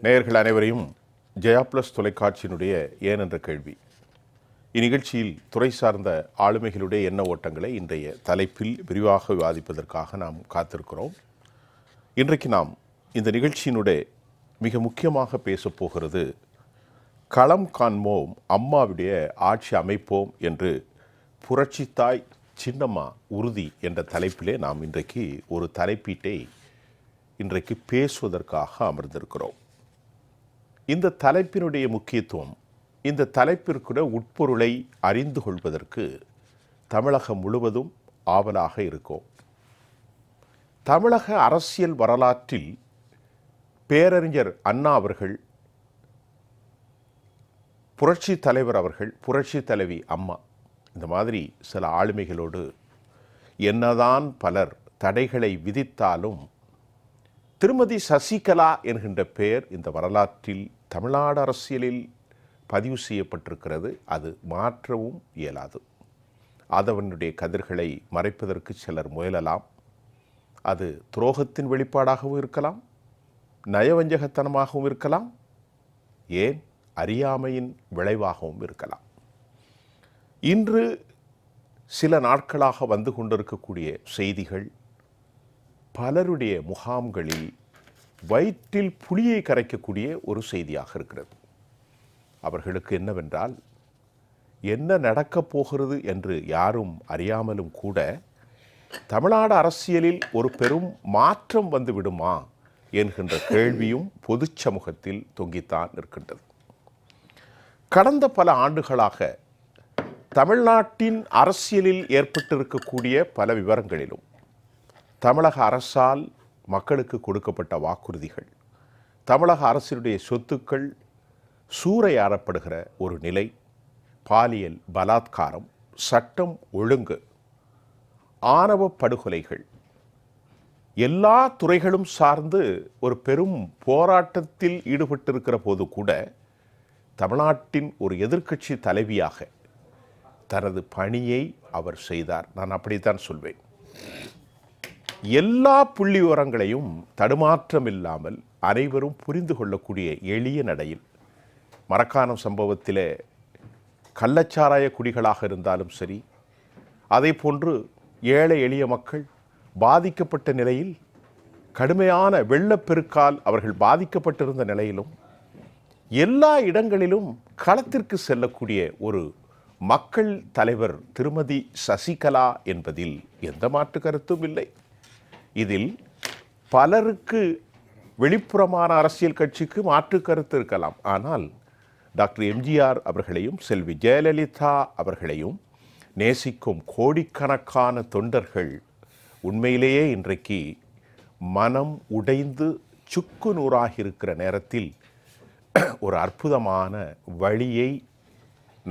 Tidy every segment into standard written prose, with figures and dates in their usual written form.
நேயர்கள் அனைவரையும் ஜெயா பிளஸ் தொலைக்காட்சியினுடைய ஏன் என்ற கேள்வி இந்நிகழ்ச்சியில் துறை சார்ந்த ஆளுமைகளுடைய எண்ண ஓட்டங்களை இன்றைய தலைப்பில் விரிவாக விவாதிப்பதற்காக நாம் காத்திருக்கிறோம். இன்றைக்கு நாம் இந்த நிகழ்ச்சியினுடைய மிக முக்கியமாக பேசப்போகிறது களம் காண்போம் அம்மாவுடைய ஆட்சி அமைப்போம் என்று புரட்சித்தாய் சின்னம்மா உறுதி என்ற தலைப்பிலே நாம் இன்றைக்கு ஒரு தலைப்பீட்டை இன்றைக்கு பேசுவதற்காக அமர்ந்திருக்கிறோம். இந்த தலைப்பினுடைய முக்கியத்துவம், இந்த தலைப்பிற்குட உட்பொருளை அறிந்து கொள்வதற்கு தமிழகம் முழுவதும் ஆவலாக இருக்கும். தமிழக அரசியல் வரலாற்றில் பேரறிஞர் அண்ணா அவர்கள், புரட்சி தலைவர் அவர்கள், புரட்சி தலைவி அம்மா, இந்த மாதிரி சில ஆளுமைகளோடு என்னதான் பலர் தடைகளை விதித்தாலும் திருமதி சசிகலா என்கின்ற பெயர் இந்த வரலாற்றில் தமிழ்நாடு அரசியலில் பதிவு செய்யப்பட்டிருக்கிறது. அது மாற்றவும் இயலாது. ஆதவனுடைய கதிர்களை மறைப்பதற்கு சிலர் முயலலாம். அது துரோகத்தின் வெளிப்பாடாகவும் இருக்கலாம், நயவஞ்சகத்தனமாகவும் இருக்கலாம், ஏன் அறியாமையின் விளைவாகவும் இருக்கலாம். இன்று சில நாட்களாக வந்து கொண்டிருக்கக்கூடிய செய்திகள் பலருடைய முகாம்களில் வயிற்றில் புளியை கரைக்கக்கூடிய ஒரு செய்தியாக இருக்கிறது. அவர்களுக்கு என்னவென்றால், என்ன நடக்கப் போகிறது என்று யாரும் அறியாமலும் கூட தமிழ்நாடு அரசியலில் ஒரு பெரும் மாற்றம் வந்து விடுமா என்கின்ற கேள்வியும் பொது சமூகத்தில் தொங்கித்தான் இருக்கின்றது. கடந்த பல ஆண்டுகளாக தமிழ்நாட்டின் அரசியலில் ஏற்பட்டிருக்கக்கூடிய பல விவரங்களிலும் தமிழக அரசால் மக்களுக்கு கொடுக்கப்பட்ட வாக்குறுதிகள், தமிழக அரசினுடைய சொத்துக்கள் சூறையாடப்படுகிற ஒரு நிலை, பாலியல் பலாத்காரம், சட்டம் ஒழுங்கு, ஆணவ படுகொலைகள், எல்லா துறைகளும் சார்ந்து ஒரு பெரும் போராட்டத்தில் ஈடுபட்டிருக்கிற போது கூட தமிழ்நாட்டின் ஒரு எதிர்க்கட்சி தலைவியாக தனது பணியை அவர் செய்தார். நான் அப்படித்தான் சொல்வேன். எல்லா புள்ளி விவரங்களையும் தடுமாற்றம் இல்லாமல் அனைவரும் புரிந்து கொள்ளக்கூடிய எளிய நடையில், மரக்காணம் சம்பவத்திலே கள்ளச்சாராய குடிகளாக இருந்தாலும் சரி, அதே போன்று ஏழை எளிய மக்கள் பாதிக்கப்பட்ட நிலையில், கடுமையான வெள்ளப்பெருக்கால் அவர்கள் பாதிக்கப்பட்டிருந்த நிலையிலும் எல்லா இடங்களிலும் களத்திற்கு செல்லக்கூடிய ஒரு மக்கள் தலைவர் திருமதி சசிகலா என்பதில் எந்த மாற்று கருத்தும் இல்லை. இதில் பலருக்கு வெளிப்புறமான அரசியல் கட்சிக்கு மாற்று கருத்து இருக்கலாம். ஆனால் டாக்டர் எம்ஜிஆர் அவர்களையும் செல்வி ஜெயலலிதா அவர்களையும் நேசிக்கும் கோடிக்கணக்கான தொண்டர்கள் உண்மையிலேயே இன்றைக்கு மனம் உடைந்து சுக்கு நூறாகி இருக்கிற நேரத்தில் ஒரு அற்புதமான வழியை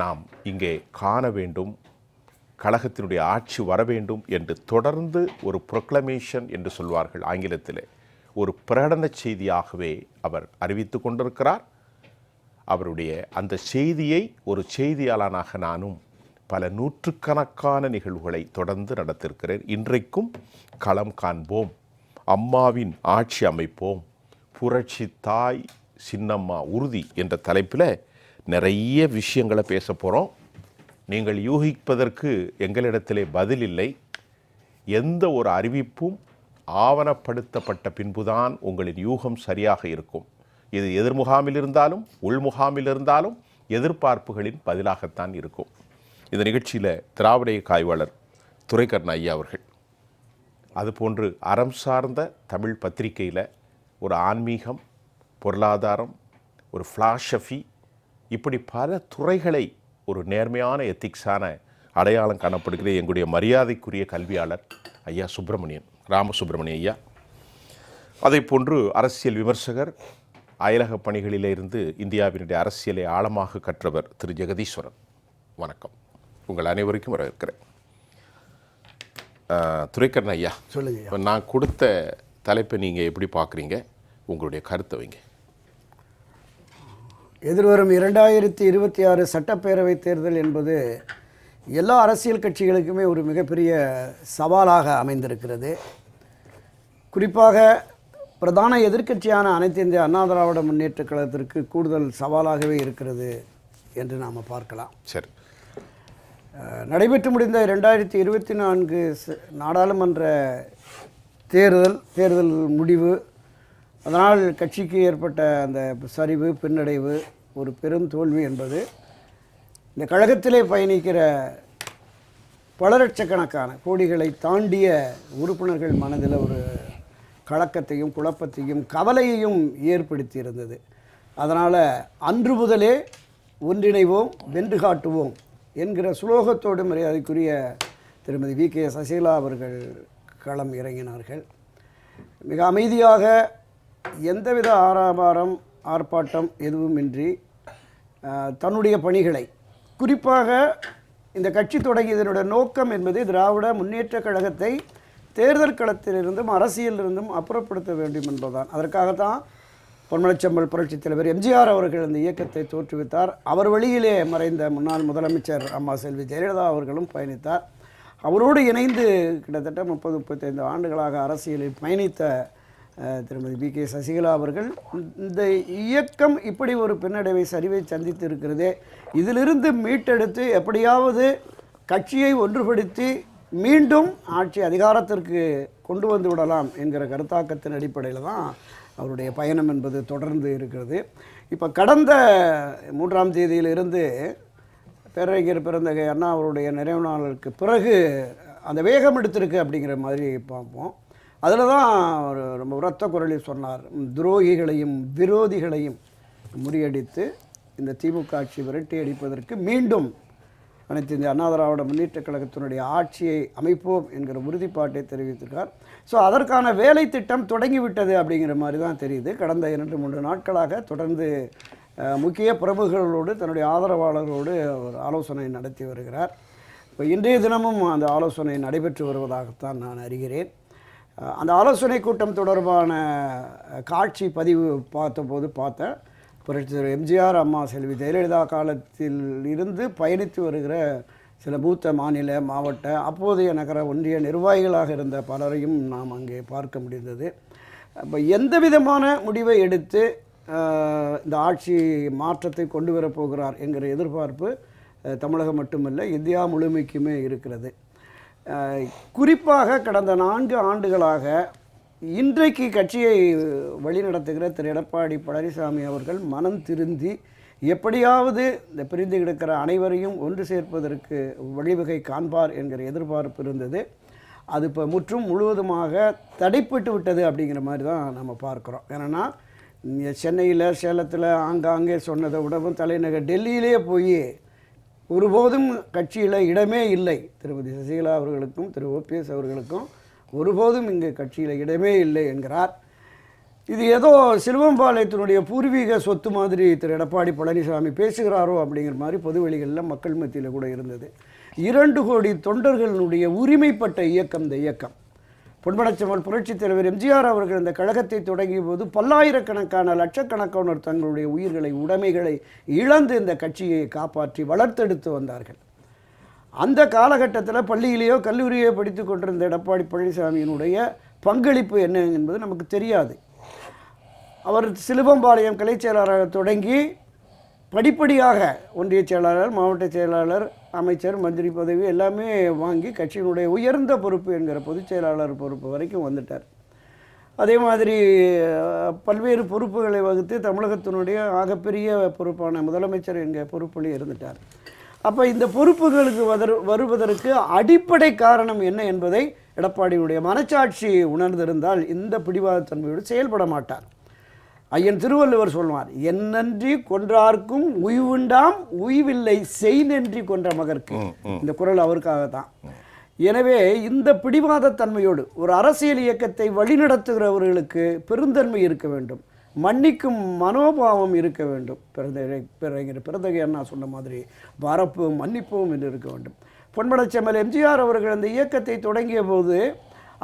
நாம் இங்கே காண வேண்டும், கழகத்தினுடைய ஆட்சி வர வேண்டும் என்று தொடர்ந்து ஒரு ப்ரொக்ளமேஷன் என்று சொல்வார்கள் ஆங்கிலத்தில், ஒரு பிரகடன செய்தியாகவே அவர் அறிவித்து கொண்டிருக்கிறார். அவருடைய அந்த செய்தியை ஒரு செய்தியாளனாக நானும் பல நூற்றுக்கணக்கான நிகழ்வுகளை தொடர்ந்து நடத்திருக்கிறேன். இன்றைக்கும் களம் காண்போம், அம்மாவின் ஆட்சி அமைப்போம், புரட்சி தாய் சின்னம்மா உறுதி என்ற தலைப்பில் நிறைய விஷயங்களை பேச போகிறோம். நீங்கள் யூகிப்பதற்கு எங்களிடத்திலே பதில் இல்லை. எந்த ஒரு அறிவிப்பும் ஆவணப்படுத்தப்பட்ட பின்புதான் உங்களின் யூகம் சரியாக இருக்கும். இது எதிர்முகாமில் இருந்தாலும் உள்முகாமில் இருந்தாலும் எதிர்பார்ப்புகளின் பதிலாகத்தான் இருக்கும். இந்த நிகழ்ச்சியில் திராவிட காய்வாளர் துரைக்கண்ண ஐயா அவர்கள், அதுபோன்று அறம் சார்ந்த தமிழ் பத்திரிகையில் ஒரு ஆன்மீகம், பொருளாதாரம், ஒரு ஃபிலாசபி, இப்படி பல துறைகளை ஒரு நேர்மையான எத்திக்ஸான அடையாளம் காணப்படுகிற எங்களுடைய மரியாதைக்குரிய கல்வியாளர் ஐயா சுப்பிரமணியன், ராமசுப்பிரமணியன் ஐயா, அதே போன்று அரசியல் விமர்சகர், அயலக பணிகளிலே இருந்து இந்தியாவினுடைய அரசியலை ஆழமாக கற்றவர் திரு ஜெகதீஸ்வரன். வணக்கம். உங்கள் அனைவருக்கும் வரவேற்கிறேன். துரைக்கண்ண ஐயா, சொல்லுங்க. நான் கொடுத்த தலைப்பை நீங்கள் எப்படி பார்க்குறீங்க? உங்களுடைய கருத்தை வைங்க. எதிர்வரும் 2026 சட்டப்பேரவை தேர்தல் என்பது எல்லா அரசியல் கட்சிகளுக்குமே ஒரு மிகப்பெரிய சவாலாக அமைந்திருக்கிறது. குறிப்பாக பிரதான எதிர்க்கட்சியான அனைத்து இந்திய அண்ணா திராவிட முன்னேற்றக் கழகத்திற்கு கூடுதல் சவாலாகவே இருக்கிறது என்று நாம் பார்க்கலாம். சரி, நடைபெற்று முடிந்த 2024 நாடாளுமன்ற தேர்தல் முடிவு, அதனால் கட்சிக்கு ஏற்பட்ட அந்த சரிவு, பின்னடைவு, ஒரு பெரும் தோல்வி என்பது இந்த கழகத்திலே பயணிக்கிற பல லட்சக்கணக்கான கோடிகளை தாண்டிய உறுப்பினர்கள் மனதில் ஒரு கலக்கத்தையும் குழப்பத்தையும் கவலையையும் ஏற்படுத்தி இருந்தது. அதனால் அன்று முதலே ஒன்றிணைவோம் வென்று காட்டுவோம் என்கிற சுலோகத்தோடு மரியாதைக்குரிய திருமதி வி.கே. சசிகலா அவர்கள் களம் இறங்கினார்கள். மிக அமைதியாக எந்தவித ஆர்ப்பாட்டம் எதுவுமின்றி தன்னுடைய பணிகளை, குறிப்பாக இந்த கட்சி தொடங்கியதனுடைய நோக்கம் என்பது திராவிட முன்னேற்றக் கழகத்தை தேர்தல் களத்திலிருந்தும் அரசியலிருந்தும் அப்புறப்படுத்த வேண்டும் என்பதுதான். அதற்காகத்தான் பொன்மனச்செம்மல் புரட்சித் தலைவர் எம்ஜிஆர் அவர்கள் இந்த இயக்கத்தை தோற்றுவித்தார். அவர் வழியிலே மறைந்த முன்னாள் முதலமைச்சர் அம்மா செல்வி ஜெயலலிதா அவர்களும் பயணித்தார். அவரோடு இணைந்து கிட்டத்தட்ட 30-35 ஆண்டுகளாக அரசியலில் பயணித்த திருமதி வி.கே. சசிகலா அவர்கள் இந்த இயக்கம் இப்படி ஒரு பின்னடைவை சரிவை சந்தித்து இருக்கிறதே, இதிலிருந்து மீட்டெடுத்து எப்படியாவது கட்சியை ஒன்றுபடுத்தி மீண்டும் ஆட்சி அதிகாரத்திற்கு கொண்டு வந்து விடலாம் என்கிற கருத்தாக்கத்தின் அடிப்படையில் தான் அவருடைய பயணம் என்பது தொடர்ந்து இருக்கிறது. இப்போ கடந்த 3ஆம் தேதியிலிருந்து பேரறிஞர் பெருந்தகை அண்ணா அவருடைய நிறைவு நாளுக்கு பிறகு அந்த வேகம் எடுத்திருக்கு அப்படிங்கிற மாதிரி பார்ப்போம். அதில் தான் ஒரு ரொம்ப உரத்த குரலில் சொன்னார், துரோகிகளையும் விரோதிகளையும் முறியடித்து இந்த திமுக ஆட்சி விரட்டி அடிப்பதற்கு மீண்டும் அனைத்து இந்திய அண்ணா திராவிட முன்னேற்றக் கழகத்தினுடைய ஆட்சியை அமைப்போம் என்கிற உறுதிப்பாட்டை தெரிவித்திருக்கார். ஸோ அதற்கான வேலை திட்டம் தொடங்கிவிட்டது அப்படிங்கிற மாதிரி தான் தெரியுது. கடந்த 2-3 நாட்களாக தொடர்ந்து முக்கிய பிரமுகர்களோடு தன்னுடைய ஆதரவாளர்களோடு ஒரு ஆலோசனை நடத்தி வருகிறார். இப்போ இன்றைய தினமும் அந்த ஆலோசனை நடைபெற்று வருவதாகத்தான் நான் அறிகிறேன். அந்த ஆலோசனை கூட்டம் தொடர்பான காட்சி பதிவு பார்த்தேன். புரட்சி எம்ஜிஆர், அம்மா செல்வி ஜெயலலிதா காலத்தில் இருந்து பயணித்து வருகிற சில மூத்த மாநில, மாவட்ட, அப்போதைய நகர ஒன்றிய நிர்வாகிகளாக இருந்த பலரையும் நாம் அங்கே பார்க்க முடிந்தது. இப்போ எந்த விதமான முடிவை எடுத்து இந்த ஆட்சி மாற்றத்தை கொண்டு வரப்போகிறார் என்கிற எதிர்பார்ப்பு தமிழகம் மட்டுமல்ல இந்தியா முழுமைக்குமே இருக்கிறது. குறிப்பாக கடந்த 4 ஆண்டுகளாக இன்றைக்கு கட்சியை வழிநடத்துகிற திரு எடப்பாடி பழனிசாமி அவர்கள் மனம் திருந்தி எப்படியாவது இந்த பிரிந்து கிடக்கிற அனைவரையும் ஒன்று சேர்ப்பதற்கு வழிவகை காண்பார் என்கிற எதிர்பார்ப்பு இருந்தது. அது இப்போ முழுவதுமாக தடைப்பட்டு விட்டது அப்படிங்கிற மாதிரி தான் நம்ம பார்க்குறோம். ஏன்னா சென்னையில், சேலத்தில் ஆங்காங்கே சொன்னதை விடவும் தலைநகர் டெல்லியிலே போய் ஒருபோதும் கட்சியில் இடமே இல்லை. திருமதி சசிகலா அவர்களுக்கும் திரு ஓபிஎஸ் அவர்களுக்கும் ஒருபோதும் இங்கு கட்சியில் இடமே இல்லை என்கிறார். இது ஏதோ சிலுவம்பாளையத்தினுடைய பூர்வீக சொத்து மாதிரி திரு எடப்பாடி பழனிசாமி பேசுகிறாரோ அப்படிங்கிற மாதிரி பொதுவெளிகளில் மக்கள் மத்தியில் கூட இருந்தது. 2 கோடி தொண்டர்களுடைய உரிமைப்பட்ட இயக்கம் இந்த இயக்கம். பொன்மனச்செம்மல் புரட்சித் தலைவர் எம்ஜிஆர் அவர்கள் இந்த கழகத்தை தொடங்கிய போது பல்லாயிரக்கணக்கான லட்சக்கணக்கானோர் தங்களுடைய உயிர்களை, உடைமைகளை இழந்து இந்த கட்சியை காப்பாற்றி வளர்த்தெடுத்து வந்தார்கள். அந்த காலகட்டத்தில் பள்ளியிலேயோ கல்லூரியோ படித்து கொண்டிருந்த எடப்பாடி பழனிசாமியினுடைய பங்களிப்பு என்ன என்பது நமக்கு தெரியாது. அவர் சிலுவம்பாளையம் கிளை செயலாளராக தொடங்கி படிப்படியாக ஒன்றிய செயலாளர், மாவட்ட செயலாளர், அமைச்சர், மந்திரி பதவி எல்லாமே வாங்கி கட்சியினுடைய உயர்ந்த பொறுப்பு என்கிற பொதுச் செயலாளர் பொறுப்பு வரைக்கும் வந்துட்டார். அதே மாதிரி பல்வேறு பொறுப்புகளை வகுத்து தமிழகத்தினுடைய ஆகப்பெரிய பொறுப்பான முதலமைச்சர் என்கிற பொறுப்பிலே இருந்துட்டார். அப்போ இந்த பொறுப்புகளுக்கு வருவதற்கு அடிப்படை காரணம் என்ன என்பதை எடப்பாடியுடைய மனச்சாட்சி உணர்ந்திருந்தால் இந்த பிடிவாதத்தன்மையோடு செயல்பட மாட்டார். ஐயன் திருவள்ளுவர் சொல்வார், என்னன்றி கொன்றார்க்கும் உய்வுண்டாம், உய்வில்லை செய் நன்றி கொன்ற மகற்கு. இந்த குரல் அவருக்காகத்தான். எனவே இந்த பிடிவாதத்தன்மையோடு ஒரு அரசியல் இயக்கத்தை வழிநடத்துகிறவர்களுக்கு பெருந்தன்மை இருக்க வேண்டும், மன்னிக்கும் மனோபாவம் இருக்க வேண்டும். பிறந்தகை அண்ணா சொன்ன மாதிரி வரப்பும் மன்னிப்பும் என்று இருக்க வேண்டும். பொன்மனச்செம்மல் எம்ஜிஆர் அவர்கள் அந்த இயக்கத்தை தொடங்கிய போது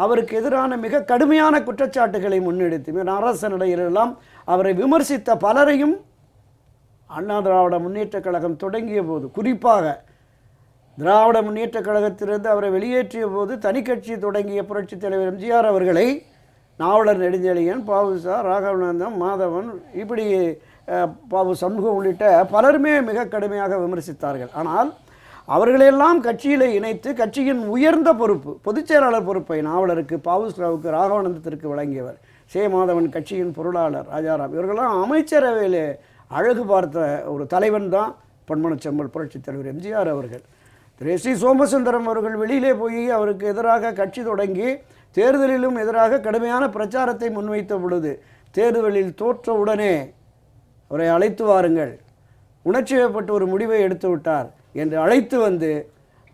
அவருக்கு எதிரான மிக கடுமையான குற்றச்சாட்டுகளை முன்னெடுத்து அரச நிலையிலெல்லாம் அவரை விமர்சித்த பலரையும் அண்ணா திராவிட முன்னேற்றக் கழகம் தொடங்கிய போது, குறிப்பாக திராவிட முன்னேற்றக் கழகத்திலிருந்து அவரை வெளியேற்றிய போது தனி கட்சி தொடங்கிய புரட்சித் தலைவர் எம்ஜிஆர் அவர்களை நாவலர் நெடுஞ்செழியன், பாவுசா, ராகவானந்தம், மாதவன், இப்படி பாவு சண்முகம் உள்ளிட்ட பலருமே மிக கடுமையாக விமர்சித்தார்கள். ஆனால் அவர்களெல்லாம் கட்சியில் இணைத்து கட்சியின் உயர்ந்த பொறுப்பு, பொதுச் செயலாளர் பொறுப்பை நாவலருக்கு, பாவுஸ்ராவுக்கு, ராகவானந்தத்திற்கு வழங்கியவர் மாதவன், கட்சியின் பொருளாளர் ராஜாராம், இவர்களெல்லாம் அமைச்சரவையில் அழகு பார்த்த ஒரு தலைவன் தான் பொன்மனச்செம்மல் புரட்சித் தலைவர் எம்ஜிஆர் அவர்கள். திரு எஸ் சி சோமசுந்தரம் அவர்கள் வெளியிலே போய் அவருக்கு எதிராக கட்சி தொடங்கி தேர்தலிலும் எதிராக கடுமையான பிரச்சாரத்தை முன்வைத்த பொழுது தேர்தலில் தோற்றவுடனே அவரை அழைத்து வாருங்கள், உணர்ச்சி வயப்பட்ட ஒரு முடிவை எடுத்து விட்டார் என்று அழைத்து வந்து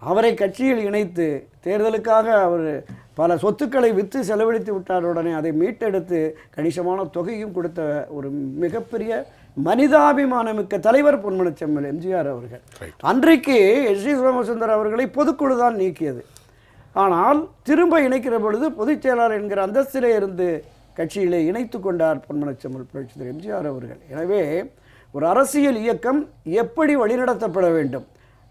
அவரை கட்சியில் இணைத்து தேர்தலுக்காக அவர் பல சொத்துக்களை விற்று செலவழித்து விட்டார். உடனே அதை மீட்டெடுத்து கணிசமான தொகையும் கொடுத்த ஒரு மிகப்பெரிய மனிதாபிமானமிக்க தலைவர் பொன்மனச்செம்மல் எம்ஜிஆர் அவர்கள். அன்றைக்கு எஸ் சி சோமசுந்தர் அவர்களை பொதுக்குழு தான் நீக்கியது. ஆனால் திரும்ப இணைக்கிற பொழுது பொதுச் செயலாளர் என்கிற அந்தஸ்திலே இருந்து கட்சியிலே இணைத்து கொண்டார் பொன்மனச்செம்மல் புரட்சித் தலைவர் எம்ஜிஆர் அவர்கள். எனவே ஒரு அரசியல் இயக்கம் எப்படி வழிநடத்தப்பட வேண்டும்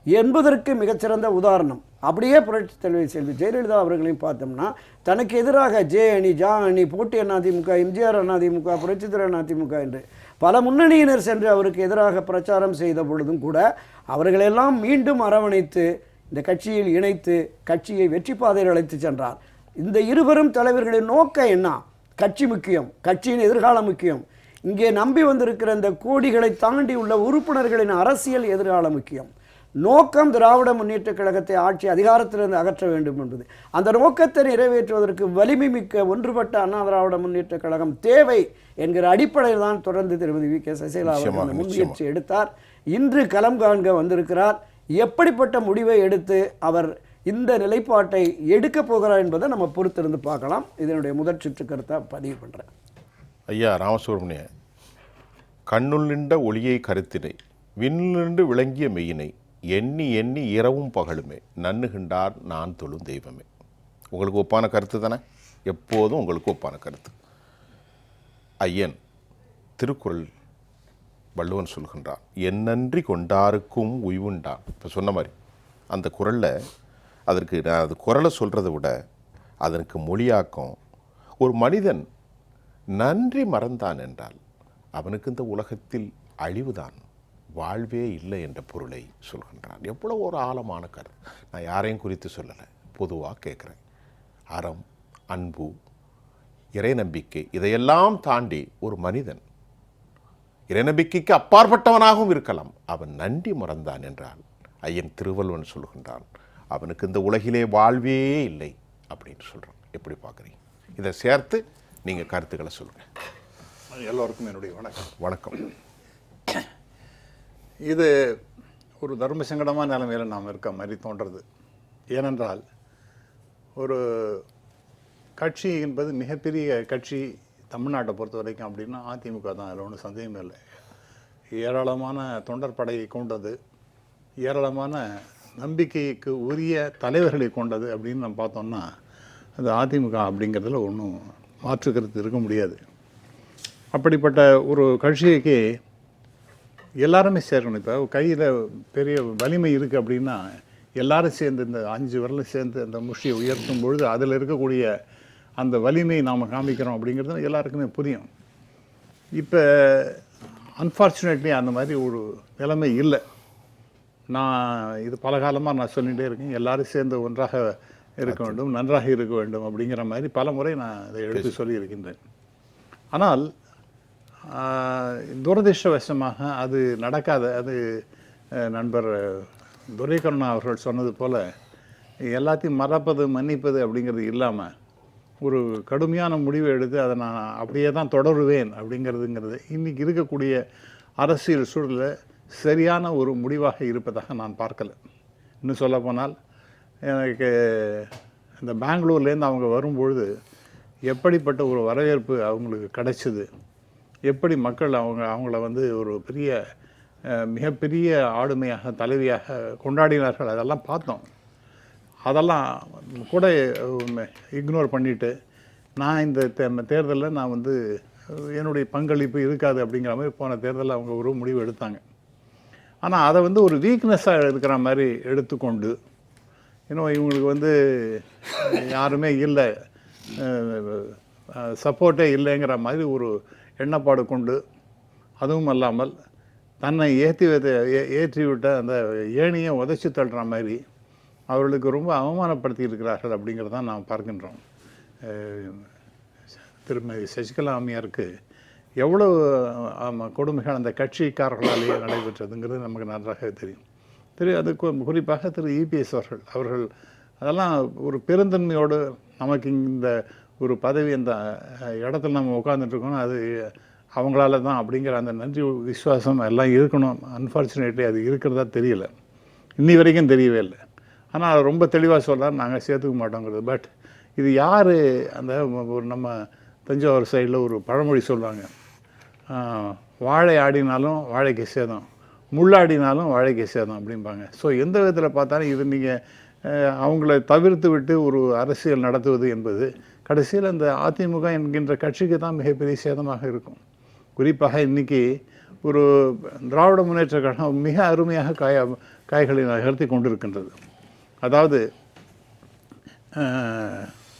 என்பதற்கு மிகச்சிறந்த உதாரணம். அப்படியே புரட்சித் தலைவர் செல்வி ஜெயலலிதா அவர்களையும் பார்த்தோம்னா தனக்கு எதிராக ஜே அணி, ஜா அணி, போட்டி அதிமுக, எம்ஜிஆர் அதிமுக, புரட்சித் தலைவர் அதிமுக என்று பல முன்னணியினர் சென்று அவருக்கு எதிராக பிரச்சாரம் செய்த பொழுதும் கூட அவர்களெல்லாம் மீண்டும் அரவணைத்து இந்த கட்சியில் இணைத்து கட்சியை வெற்றி பாதையில் அழைத்து சென்றார். இந்த இருவரும் தலைவர்களின் நோக்கம் என்ன? கட்சி முக்கியம், கட்சியின் எதிர்காலம் முக்கியம். இங்கே நம்பி வந்திருக்கிற இந்த கோடிகளை தாண்டி உள்ள உறுப்பினர்களின் அரசியல் எதிர்காலம் முக்கியம். நோக்கம் திராவிட முன்னேற்றக் கழகத்தை ஆட்சி அதிகாரத்திலிருந்து அகற்ற வேண்டும் என்பது. அந்த நோக்கத்தை நிறைவேற்றுவதற்கு வலிமை மிக்க ஒன்றுபட்ட அண்ணா திராவிட முன்னேற்றக் கழகம் தேவை என்கிற அடிப்படையில் தான் தொடர்ந்து திருமதி வி கே சசிகலா அவர்கள் முன்முயற்சி எடுத்தார். இன்று களம் காண்க வந்திருக்கிறார். எப்படிப்பட்ட முடிவை எடுத்து அவர் இந்த நிலைப்பாட்டை எடுக்க போகிறார் என்பதை நம்ம பொறுத்திருந்து பார்க்கலாம். இதனுடைய முதற் சுற்று கருத்தை பதிவு பண்ணுறேன். ஐயா ராமசுப்ரமணிய, கண்ணுள் நின்ற ஒளியை கருத்தினை, விண்ணின்று விளங்கிய மெய்யினை, எண்ணி எண்ணி இரவும் பகலுமே நன்னுகின்றார் நான் தொழும் தெய்வமே. உங்களுக்கு ஒப்பான கருத்து தானே? எப்போதும் உங்களுக்கு ஒப்பான கருத்து. ஐயன் திருக்குறள் வள்ளுவன் சொல்கின்றான், என்னன்றி கொண்டாருக்கும் உய்வுண்டான். இப்போ சொன்ன மாதிரி அந்த குறளில் அதற்கு நான் அது குறளை சொல்கிறத விட அதற்கு மொழியாக்கம், ஒரு மனிதன் நன்றி மறந்தான் என்றால் அவனுக்கு இந்த உலகத்தில் அழிவுதான், வாழ்வே இல்லை என்ற பொருளை சொல்கின்றான். எவ்வளோ ஒரு ஆழமான கருத்து. நான் யாரையும் குறித்து சொல்லலை, பொதுவாக கேட்குறேன். அறம், அன்பு, இறை நம்பிக்கை, இதையெல்லாம் தாண்டி ஒரு மனிதன் இறைநம்பிக்கைக்கு அப்பாற்பட்டவனாகவும் இருக்கலாம். அவன் நன்றி மறந்தான் என்றால் ஐயன் திருவள்ளுவன் சொல்கின்றான், அவனுக்கு இந்த உலகிலே வாழ்வே இல்லை அப்படின்னு சொல்கிறான். எப்படி பார்க்குறீங்க? இதை சேர்த்து நீங்கள் கருத்துக்களை சொல்லுங்கள். எல்லோருக்கும் என்னுடைய வணக்கம். வணக்கம். இது ஒரு தர்ம சங்கடமான நிலைமையில் நாம் இருக்க மாதிரி தோன்றது. ஏனென்றால் ஒரு கட்சி என்பது மிகப்பெரிய கட்சி தமிழ்நாட்டை பொறுத்த வரைக்கும் அப்படின்னா அதிமுக தான், அதில் ஒன்றும் சந்தேகமே இல்லை. ஏராளமான தொண்டர் படையை கொண்டது, ஏராளமான நம்பிக்கைக்கு உரிய தலைவர்களை கொண்டது அப்படின்னு நம்ம பார்த்தோம்னா அது அதிமுக அப்படிங்கிறதுல ஒன்றும் மாற்று கருத்து இருக்க முடியாது. அப்படிப்பட்ட ஒரு கட்சிக்கு எல்லாருமே சேர்க்கணும். இப்போ கையில் பெரிய வலிமை இருக்குது அப்படின்னா எல்லாரும் சேர்ந்து இந்த 5 விரலும் சேர்ந்து அந்த முஷ்டியை உயர்த்தும் பொழுது அதில் இருக்கக்கூடிய அந்த வலிமையை நாம் காமிக்கிறோம் அப்படிங்கிறது எல்லாருக்குமே புரியும். இப்போ அன்ஃபார்ச்சுனேட்லி அந்த மாதிரி ஒரு நிலைமை இல்லை. நான் இது பல காலமாக நான் சொல்லிகிட்டே இருக்கேன், எல்லாரும் சேர்ந்து ஒன்றாக இருக்க வேண்டும், நன்றாக இருக்க வேண்டும் அப்படிங்கிற மாதிரி பல முறை நான் இதை எடுத்து சொல்லியிருக்கின்றேன். ஆனால் துரதிர்ஷ்டவசமாக அது நடக்காத. அது நண்பர் துரைக்கருணா அவர்கள் சொன்னது போல் எல்லாத்தையும் மறப்பது மன்னிப்பது அப்படிங்கிறது இல்லாமல் ஒரு கடுமையான முடிவை எடுத்து அதை நான் அப்படியே தான் தொடருவேன் அப்படிங்கிறதுங்கிறது இன்றைக்கி இருக்கக்கூடிய அரசியல் சூழலில் சரியான ஒரு முடிவாக இருப்பதாக நான் பார்க்கலை. இன்னும் சொல்லப்போனால் எனக்கு இந்த பெங்களூர்லேருந்து அவங்க வரும்பொழுது எப்படிப்பட்ட ஒரு வரவேற்பு அவங்களுக்கு கிடைச்சிது, எப்படி மக்கள் அவங்கள வந்து ஒரு பெரிய மிகப்பெரிய ஆளுமையாக தலைவியாக கொண்டாடினார்கள், அதெல்லாம் பார்த்தோம். அதெல்லாம் கூட இக்னோர் பண்ணிவிட்டு நான் இந்த தேர்தலில் நான் வந்து என்னுடைய பங்களிப்பு இருக்காது அப்படிங்கிற மாதிரி போன தேர்தலில் அவங்க ஒரு முடிவு எடுத்தாங்க. ஆனால் அதை வந்து ஒரு வீக்னஸாக இருக்கிற மாதிரி எடுத்துக்கொண்டு இன்னும் இவங்களுக்கு வந்து யாருமே இல்லை, சப்போர்ட்டே இல்லைங்கிற மாதிரி ஒரு எண்ணப்பாடு கொண்டு, அதுவும் அல்லாமல் தன்னை ஏற்றிவிட்ட அந்த ஏணியை உதைச்சி தள்ளுற மாதிரி அவர்களுக்கு ரொம்ப அவமானப்படுத்தி இருக்கிறார்கள் அப்படிங்கிறதான் நாம் பார்க்கின்றோம். திருமதி சசிகலா அம்மையாருக்கு எவ்வளவு கொடுமைகள் அந்த கட்சிக்காரர்களாலேயே நடைபெற்றதுங்கிறது நமக்கு நன்றாக தெரியும். அது குறிப்பாக திரு இபிஎஸ் அவர்கள் அதெல்லாம் ஒரு பெருந்தன்மையோடு நமக்கு இந்த ஒரு பதவி அந்த இடத்துல நம்ம உட்காந்துட்ருக்கோம், அது அவங்களால தான் அப்படிங்கிற அந்த நன்றி விசுவாசம் எல்லாம் இருக்கணும். அன்ஃபார்ச்சுனேட்லி அது இருக்கிறதா தெரியல, இன்னி வரைக்கும் தெரியவே இல்லை. ஆனால் ரொம்ப தெளிவாக சொல்கிறார், நாங்கள் சேர்த்துக்க மாட்டோங்கிறது. பட் இது யார், அந்த ஒரு நம்ம தஞ்சாவூர் சைடில் ஒரு பழமொழி சொல்லுவாங்க, வாழை ஆடினாலும் வாழைக்கு சேதம், முள்ளாடினாலும் வாழைக்கு சேதம் அப்படிம்பாங்க. ஸோ எந்த விதத்தில் பார்த்தாலும் இது நீங்கள் அவங்கள தவிர்த்து விட்டு ஒரு அரசியல் நடத்துவது என்பது கடைசியில் அந்த அதிமுக என்கின்ற கட்சிக்கு தான் மிகப்பெரிய சேதமாக இருக்கும். குறிப்பாக இன்றைக்கி ஒரு திராவிட முன்னேற்ற கழகம் மிக அருமையாக காய்களை நகர்த்தி கொண்டிருக்கின்றது. அதாவது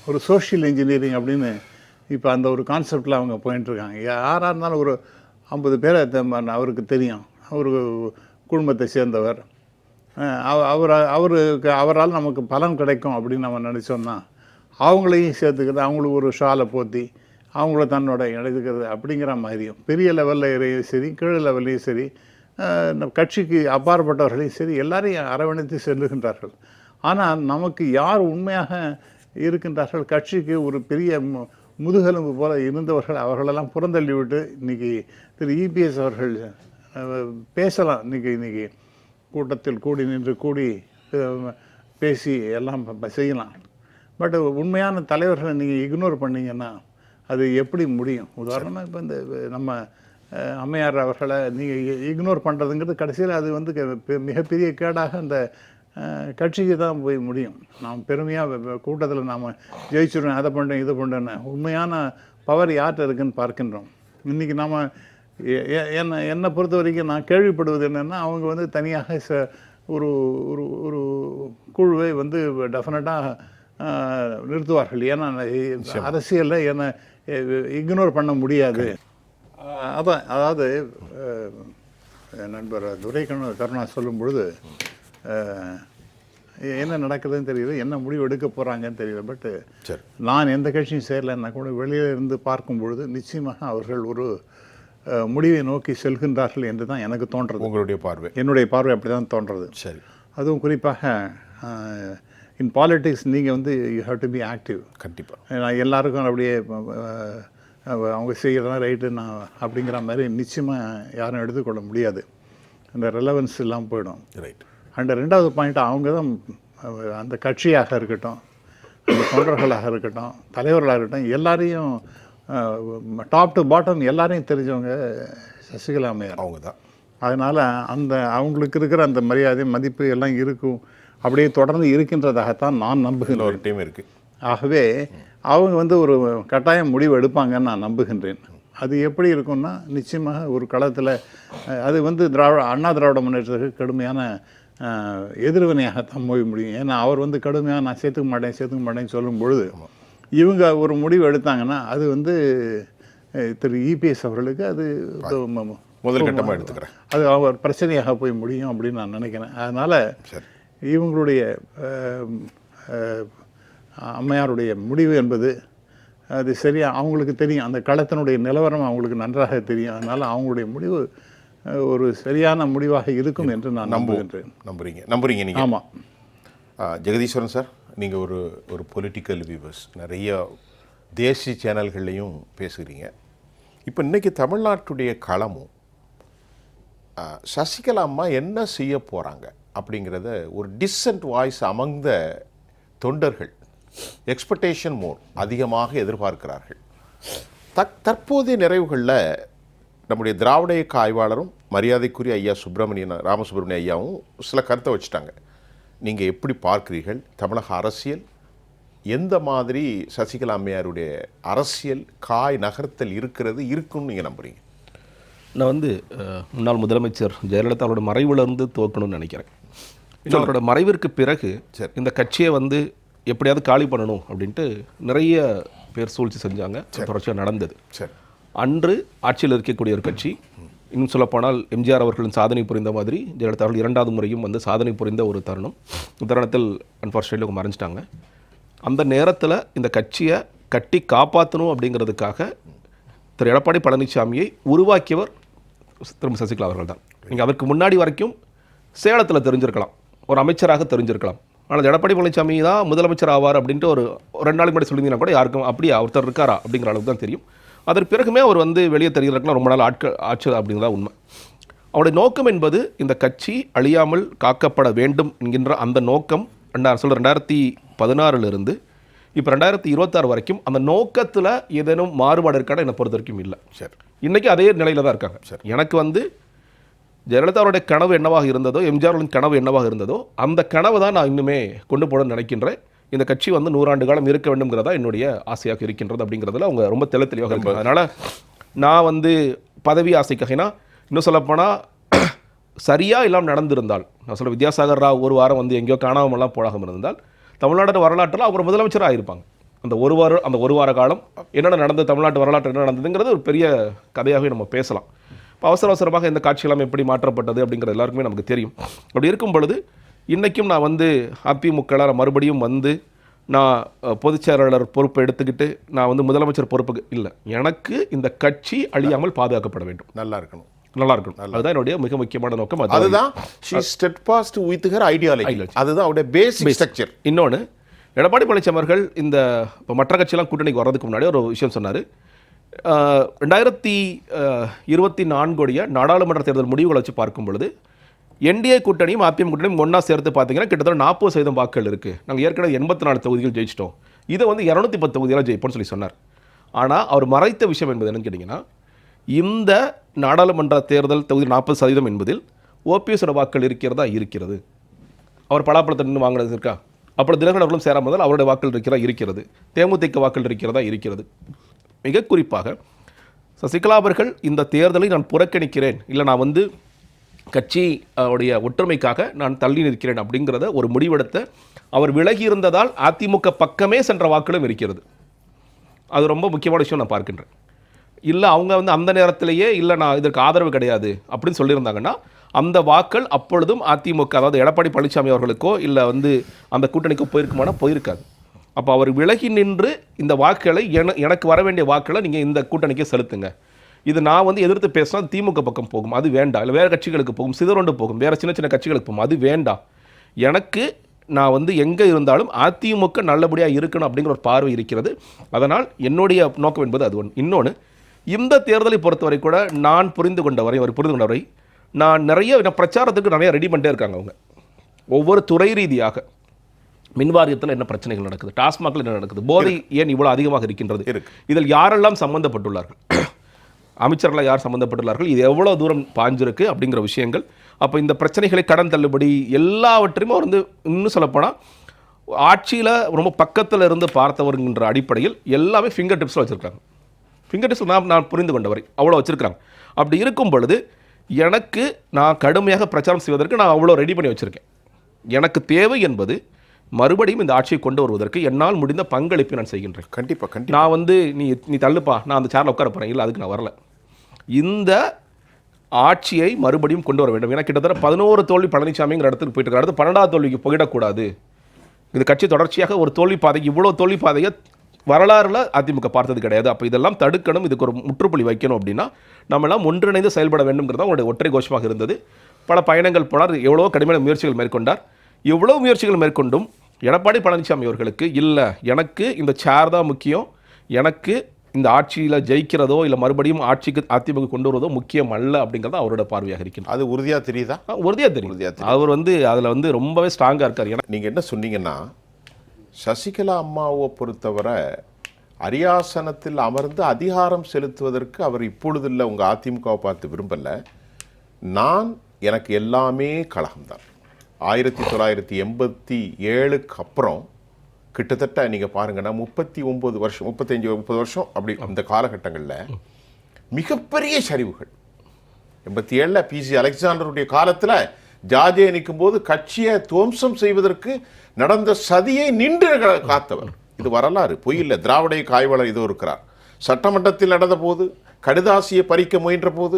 ஒரு சோஷியல் இன்ஜினியரிங் அப்படின்னு இப்போ அந்த ஒரு கான்செப்டில் அவங்க போயிட்டுருக்காங்க. யாராக இருந்தாலும் ஒரு 50 பேரை அவருக்கு தெரியும், ஒரு குடும்பத்தை சேர்ந்தவர், அவரால் நமக்கு பலன் கிடைக்கும் அப்படின்னு நம்ம நினச்சோம்னா அவங்களையும் சேர்த்துக்கிறது, அவங்களுக்கு ஒரு ஷாலை போற்றி அவங்கள தன்னோட எடுத்துக்கிறது அப்படிங்கிற மாதிரியும் பெரிய லெவல்லையும் சரி கீழ் லெவல்லையும் சரி கட்சிக்கு அப்பாற்பட்டவர்களையும் சரி எல்லாரையும் அரவணைத்து செல்லுகின்றார்கள். ஆனால் நமக்கு யார் உண்மையாக இருக்கின்றார்கள், கட்சிக்கு ஒரு பெரிய முதுகெலும்பு போல இருந்தவர்கள் அவர்களெல்லாம் புறந்தள்ளி விட்டு இன்றைக்கி திரு இபிஎஸ் அவர்கள் பேசலாம். இன்றைக்கி கூட்டத்தில் கூடி நின்று கூடி பேசி எல்லாம் செய்யலாம். பட் உண்மையான தலைவர்களை நீங்கள் இக்னோர் பண்ணிங்கன்னா அது எப்படி முடியும்? உதாரணமாக இப்போ இந்த நம்ம அம்மையார் அவர்களை நீங்கள் இக்னோர் பண்ணுறதுங்கிறது கடைசியில் அது வந்து மிகப்பெரிய கேடாக அந்த கட்சிக்கு தான் போய் முடியும். நாம் பெருமையாக கூட்டத்தில் நாம் ஜெயிச்சிடுறோம், அதை பண்ணுறோம் இதை பண்ணுறோன்னு உண்மையான பவர் யார்கிட்ட இருக்குதுன்னு பார்க்கின்றோம். இன்றைக்கி நாம் என்னை பொறுத்த வரைக்கும் நான் கேள்விப்படுவது என்னென்னா, அவங்க வந்து தனியாக ஒரு ஒரு ஒரு குழுவை வந்து டெஃபினட்டாக நிறுத்துவார்கள். ஏன்னா அரசியலில் என்னை இக்னோர் பண்ண முடியாது. அதான், அதாவது நண்பர் துரை கருணா சொல்லும் பொழுது என்ன நடக்குதுன்னு தெரியல, என்ன முடிவு எடுக்க போகிறாங்கன்னு தெரியல. பட்டு நான் எந்த கட்சியும் சேரலைன்னா கூட வெளியில் இருந்து பார்க்கும் பொழுது நிச்சயமாக அவர்கள் ஒரு முடிவை நோக்கி செல்கின்றார்கள் என்று தான் எனக்கு தோன்றது. உங்களுடைய பார்வை? என்னுடைய பார்வை அப்படி தான் தோன்றது. சரி. அதுவும் குறிப்பாக இன் பாலிட்டிக்ஸ் நீங்கள் வந்து you have to be active. கண்டிப்பாக. நான் எல்லாருக்கும் அப்படியே அவங்க செய்கிறதான் ரைட்டு நான் அப்படிங்கிற மாதிரி நிச்சயமாக யாரும் எடுத்துக்கொள்ள முடியாது. அந்த ரெலவன்ஸ் இல்லாமல் போயிடும். ரைட். அண்ட் ரெண்டாவது பாயிண்ட், அவங்க தான் அந்த கட்சியாக இருக்கட்டும், அந்த தொண்டர்களாக இருக்கட்டும், தலைவர்களாக இருக்கட்டும், எல்லாரையும் டாப் டு பாட்டம் எல்லாரையும் தெரிஞ்சவங்க சசிகலா அம்மையார். அவங்க தான். அதனால் அந்த அவங்களுக்கு இருக்கிற அந்த மரியாதை மதிப்பு எல்லாம் இருக்கும், அப்படியே தொடர்ந்து இருக்கின்றதாகத்தான் நான் நம்புகின்ற ஒரு டீம் இருக்குது. ஆகவே அவங்க வந்து ஒரு கட்டாயம் முடிவு எடுப்பாங்கன்னு நான் நம்புகின்றேன். அது எப்படி இருக்கும்னா, நிச்சயமாக ஒரு களத்தில் அது வந்து அண்ணா திராவிட முன்னேற்றத்துக்கு கடுமையான எதிர்வினையாகத்தான் போய் முடியும். ஏன்னா அவர் வந்து கடுமையாக நான் சேர்த்துக்க மாட்டேன்னு சொல்லும் பொழுது இவங்க ஒரு முடிவு எடுத்தாங்கன்னா அது வந்து திரு இபிஎஸ் அவர்களுக்கு அது முதல் கட்டமாக எடுத்துக்கிறேன், அது அவர் பிரச்சனையாக போய் முடியும் அப்படின்னு நான் நினைக்கிறேன். அதனால் இவங்களுடைய அம்மையாருடைய முடிவு என்பது அது சரியாக அவங்களுக்கு தெரியும், அந்த களத்தினுடைய நிலவரம் அவங்களுக்கு நன்றாக தெரியும். அதனால் அவங்களுடைய முடிவு ஒரு சரியான முடிவாக இருக்கும் என்று நான் நம்புகின்றேன். நம்புறீங்க நீங்கள்? ஆமாம். ஜெகதீஸ்வரன் சார், நீங்கள் ஒரு பொலிட்டிக்கல் வியூவர்ஸ், நிறைய தேசிய சேனல்கள்லையும் பேசுகிறீங்க. இப்போ இன்றைக்கி தமிழ்நாட்டுடைய களமும் சசிகலா அம்மா என்ன செய்ய போகிறாங்க அப்படிங்கிறத ஒரு டிசன்ட் வாய்ஸ் அமங் த தொண்டர்கள் எக்ஸ்பெக்டேஷன் மோர் அதிகமாக எதிர்பார்க்கிறார்கள். தற்போதைய நிறைவுகளில் நம்முடைய திராவிட இயக்க ஆய்வாளரும் மரியாதைக்குரிய ஐயா ராமசுப்ரமணியன் ஐயாவும் சில கருத்தை வச்சுட்டாங்க. நீங்கள் எப்படி பார்க்கிறீர்கள்? தமிழக அரசியல் எந்த மாதிரி சசிகலா அம்மையாருடைய அரசியல் நகர்த்தல் இருக்குன்னு நீங்கள் நம்புறீங்க? நான் வந்து முன்னாள் முதலமைச்சர் ஜெயலலிதா அவரோட மறைவுலேருந்து துவக்கணும்னு நினைக்கிறேன். அவரோட மறைவிற்கு பிறகு இந்த கட்சியை வந்து எப்படியாவது காலி பண்ணணும் அப்படின்ட்டு நிறைய பேர் சூழ்ச்சி செஞ்சாங்க, தொடர்ச்சியாக நடந்தது. சரி. அன்று ஆட்சியில் இருக்கக்கூடிய ஒரு கட்சி, இன்னும் சொல்லப்போனால் எம்ஜிஆர் அவர்களின் சாதனை புரிந்த மாதிரி ஜெயலலிதா அவர்கள் 2வது முறையும் வந்து சாதனை புரிந்த ஒரு தருணம். இந்த தருணத்தில் அன்ஃபார்ச்சுனேட்லி அவங்க மறைஞ்சிட்டாங்க. அந்த நேரத்தில் இந்த கட்சியை கட்டி காப்பாற்றணும் அப்படிங்கிறதுக்காக திரு எடப்பாடி பழனிசாமியை உருவாக்கியவர் திரும்ப சசிகலா அவர்கள் தான். நீங்கள் அதற்கு முன்னாடி வரைக்கும் சேலத்தில் தெரிஞ்சிருக்கலாம், ஒரு அமைச்சராக தெரிஞ்சிருக்கலாம். ஆனால் எடப்பாடி பழனிசாமி தான் முதலமைச்சர் ஆவார் அப்படின்ட்டு ஒரு 2 நாளைக்கு முன்னாடி சொல்லியிருந்தீங்கன்னா கூட யாருக்கும் அப்படியே ஒருத்தர் இருக்காரா அப்படிங்கிற அளவுக்கு தான் தெரியும். அதற்கு பிறகுமே அவர் வந்து வெளியே தெரிகிறதுக்குலாம் ரொம்ப நாள் ஆட்சி அப்படிங்கிறதா உண்மை. அவருடைய நோக்கம் என்பது இந்த கட்சி அழியாமல் காக்கப்பட வேண்டும் என்கின்ற அந்த நோக்கம் 2016 இப்போ 2026 வரைக்கும் அந்த நோக்கத்தில் ஏதேனும் மாறுபாடு இருக்கான என்னை பொறுத்த வரைக்கும் இல்லை. சரி. இன்றைக்கி அதே நிலையில் தான் இருக்காங்க. சரி. எனக்கு வந்து ஜெயலலிதாவுடைய கனவு என்னவாக இருந்ததோ, எம்ஜிஆரின் கனவு என்னவாக இருந்ததோ, அந்த கனவை தான் நான் இன்னுமே கொண்டு போட நினைக்கின்றேன். இந்த கட்சி வந்து 100 ஆண்டு காலம் இருக்க வேண்டும்ங்கிறதா என்னுடைய ஆசையாக இருக்கின்றது அப்படிங்கிறதுல அவங்க ரொம்ப தெளிவாக இருக்காங்க. அதனால் நான் வந்து பதவி ஆசைக்காக, இன்னும் சொல்லப்போனால் சரியாக எல்லாம் நடந்திருந்தால், நான் சொல்ல வித்யாசாகர் ராவ் ஒரு வாரம் வந்து எங்கேயோ காணாமலாம் போடாமல் இருந்தால் தமிழ்நாடு வரலாற்றில் அவர் முதலமைச்சராக ஆகியிருப்பாங்க. அந்த ஒரு வார காலம் என்னென்ன நடந்தது, தமிழ்நாட்டு வரலாற்று என்ன நடந்ததுங்கிறது ஒரு பெரிய கதையாகவே நம்ம பேசலாம். இப்போ அவசரமாக இந்த காட்சியெல்லாம் எப்படி மாற்றப்பட்டது அப்படிங்கிறது எல்லாருக்குமே நமக்கு தெரியும். அப்படி இருக்கும் பொழுது இன்றைக்கும் நான் வந்து அதிமுக மறுபடியும் வந்து நான் பொதுச் செயலாளர் பொறுப்பை எடுத்துக்கிட்டு நான் வந்து முதலமைச்சர் பொறுப்புக்கு இல்லை, எனக்கு இந்த கட்சி அழியாமல் பாதுகாக்கப்பட வேண்டும், நல்லா இருக்கணும். அதுதான் என்னுடைய மிக முக்கியமான நோக்கம். அதுதான் she steadfast with her ideology. அதுதான் அவருடைய பேசிக் ஸ்ட்ரக்சர். இன்னொன்று, எடப்பாடி பழனிசாமி அவர்கள் இந்த இப்போ மற்ற கட்சியெல்லாம் கூட்டணிக்கு வர்றதுக்கு முன்னாடி ஒரு விஷயம் சொன்னார். 2024 நாடாளுமன்ற தேர்தல் முடிவுகளை வச்சு பார்க்கும் பொழுது என்டிஏ கூட்டணியும் அதிமுக கூட்டணியும் ஒன்றா சேர்த்து பார்த்தீங்கன்னா கிட்டத்தட்ட 40% வாக்குகள் இருக்குது. நாங்கள் ஏற்கனவே 84 தொகுதிகள் ஜெயிச்சிட்டோம், இதை வந்து 210 தொகுதியில் ஜெயிப்போம்னு சொல்லி சொன்னார். ஆனால் அவர் மறைத்த விஷயம் என்பது என்னன்னு கேட்டிங்கன்னா, இந்த நாடாளுமன்ற தேர்தல் தொகுதி 40% என்பதில் ஓபிஎஸோட வாக்கள் இருக்கிறது. அவர் பலாப்பழத்தை நின்று வாங்கினது இருக்கா? அப்புறம் தினகரன் அவர்களும் சேராமல் அவருடைய வாக்கள் இருக்கிறது. தேமுதிக வாக்கள் இருக்கிறது. மிக குறிப்பாக சசிகலா அவர்கள் இந்த தேர்தலை நான் புறக்கணிக்கிறேன், இல்லை நான் வந்து கட்சி உடைய ஒற்றுமைக்காக நான் தள்ளி நிற்கிறேன் அப்படிங்கிறத ஒரு முடிவெடுத்த அவர் விலகி இருந்ததால் அதிமுக பக்கமே சென்ற வாக்களும் இருக்கிறது. அது ரொம்ப முக்கியமான விஷயம் நான் பார்க்கின்றேன். இல்லை அவங்க வந்து அந்த நேரத்திலேயே இல்லை நான் இதற்கு ஆதரவு கிடையாது அப்படின்னு சொல்லியிருந்தாங்கன்னா அந்த வாக்கள் அப்பொழுதும் அதிமுக, அதாவது எடப்பாடி பழனிசாமி அவர்களுக்கோ இல்லை வந்து அந்த கூட்டணிக்கோ போயிருக்காது. அப்போ அவர் விலகி நின்று இந்த வாக்குகளை எனக்கு வர வேண்டிய வாக்களை நீங்கள் இந்த கூட்டணிக்கே செலுத்துங்க, இது நான் வந்து எதிர்த்து பேசினா திமுக பக்கம் போகும், அது வேண்டாம், இல்லை வேறு கட்சிகளுக்கு போகும், சிதறொண்டு போகும், வேறு சின்ன கட்சிகளுக்கு போகும், அது வேண்டாம், எனக்கு நான் வந்து எங்கே இருந்தாலும் அதிமுக நல்லபடியாக இருக்கணும் அப்படிங்கிற ஒரு பார்வை இருக்கிறது. அதனால் என்னுடைய நோக்கம் என்பது அது ஒன்று. இன்னொன்று, இந்த தேர்தலை பொறுத்தவரை கூட நான் புரிந்து கொண்டவரை நான் நிறைய பிரச்சாரத்துக்கு நிறைய ரெடி பண்ணிட்டே இருக்காங்க அவங்க. ஒவ்வொரு துறை ரீதியாக மின் வாரியத்தில் என்ன பிரச்சனைகள் நடக்குது, டாஸ்மாகில் என்ன நடக்குது, போதை ஏன் இவ்வளோ அதிகமாக இருக்கின்றது, இதில் யாரெல்லாம் சம்மந்தப்பட்டுள்ளார்கள், அமைச்சர்களாக யார் சம்மந்தப்பட்டுள்ளார்கள், இது எவ்வளோ தூரம் பாஞ்சிருக்கு அப்படிங்கிற விஷயங்கள். அப்போ இந்த பிரச்சனைகளை கடன் தள்ளுபடி எல்லாவற்றையுமே வந்து இன்னும் சொல்லப்போனால் ஆட்சியில் ரொம்ப பக்கத்தில் இருந்து பார்த்தவர்கின்ற அடிப்படையில் எல்லாமே ஃபிங்கர் டிப்ஸில் வச்சுருக்காங்க. ஃபிங்கர் டிப்ஸ் நான் புரிந்து கொண்டவரை அவ்வளோ வச்சுருக்காங்க. அப்படி இருக்கும் பொழுது எனக்கு நான் கடுமையாக பிரச்சாரம் செய்வதற்கு நான் அவ்வளோ ரெடி பண்ணி வச்சுருக்கேன். எனக்கு தேவை என்பது மறுபடியும் இந்த ஆட்சியை கொண்டு வருவதற்கு என்னால் முடிந்த பங்களிப்பை நான் செய்கின்றேன். கண்டிப்பாக நான் வந்து நீ தள்ளுப்பா, நான் அந்த சேரில் உட்கார போகிறேன், இல்லை அதுக்கு நான் வரல. இந்த ஆட்சியை மறுபடியும் கொண்டு வர வேண்டும். ஏன்னா கிட்டத்தட்ட 11 தோல்வி பழனிசாமிங்கிற இடத்துக்கு போயிட்டு இருக்காரு. அடுத்து 12வது தோல்விக்கு போயிடக்கூடாது. இந்த கட்சி தொடர்ச்சியாக ஒரு தோல்வி பாதை, இவ்வளோ தோல்வி பாதையை வரலாறுல அதிமுக பார்த்தது கிடையாது. அப்போ இதெல்லாம் தடுக்கணும், இதுக்கு ஒரு முற்றுப்புள்ளி வைக்கணும் அப்படின்னா நம்மளாம் ஒன்றிணைந்து செயல்பட வேண்டும்ங்கிறதா அவங்களுடைய ஒற்றை கோஷமாக இருந்தது. பல பயணங்கள் போனார், எவ்வளோ கடுமையான முயற்சிகள் மேற்கொண்டார். எவ்வளோ முயற்சிகள் மேற்கொண்டும் எடப்பாடி பழனிசாமி அவர்களுக்கு இல்லை, எனக்கு இந்த சேர் தான் முக்கியம், எனக்கு இந்த ஆட்சியில் ஜெயிக்கிறதோ இல்லை மறுபடியும் ஆட்சிக்கு அதிமுக கொண்டு வருவதோ முக்கியம் அல்ல அப்படிங்கிறத அவரோட பார்வையாக இருக்கிறது. அது உறுதியாக தெரியுதா? உறுதியாக தெரியும். அவர் வந்து அதில் வந்து ரொம்பவே ஸ்ட்ராங்காக இருக்கார். நீங்கள் என்ன சொன்னீங்கன்னா, சசிகலா அம்மாவை பொறுத்தவரை அரியாசனத்தில் அமர்ந்து அதிகாரம் செலுத்துவதற்கு அவர் இப்பொழுது இல்லை, உங்கள் அதிமுகவை பார்த்து விரும்பலை, எனக்கு எல்லாமே கழகம்தான். 1987க்கு அப்புறம் கிட்டத்தட்ட நீங்கள் பாருங்கன்னா 39 வருஷம் 35-30 வருஷம் அப்படி அந்த காலகட்டங்களில் மிகப்பெரிய சரிவுகள். 87ல் பிசி அலெக்சாண்டருடைய காலத்தில் ஜார்ஜியா நிற்கும் போது கட்சியை துவம்சம் செய்வதற்கு நடந்த சதியை நின்று காத்தவர். இது வரலாறு, பொய் இல்லை. திராவிட காய்வளர் இது இருக்கிறார். சட்டமன்றத்தில் நடந்த போது, கடுதாசியை பறிக்க முயன்ற போது,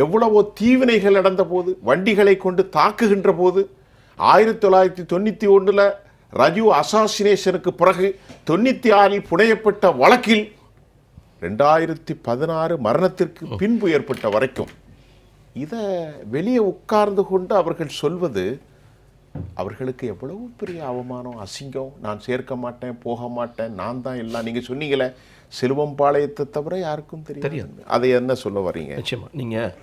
எவ்வளவோ தீவினைகள் நடந்த போது, வண்டிகளை கொண்டு தாக்குகின்ற போது, 1991 ரஜீவ் அசாசினேஷனுக்கு பிறகு 96 புனையப்பட்ட வழக்கில் 2016 மரணத்திற்கு பின்பு ஏற்பட்ட வரைக்கும் இதை வெளியே உட்கார்ந்து கொண்டு அவர்கள் சொல்வது அவர்களுக்கு எவ்வளவு பெரிய அவமானம், அசிங்கம். நான் சேர்க்க மாட்டேன், போக மாட்டேன், நான் தான் எல்லாம். நீங்கள் சொன்னீங்களே சிலுவம்பாளையத்தை தவிர யாருக்கும் தெரியாது. அதை என்ன சொல்ல வரீங்க? நிச்சயமா நீங்கள்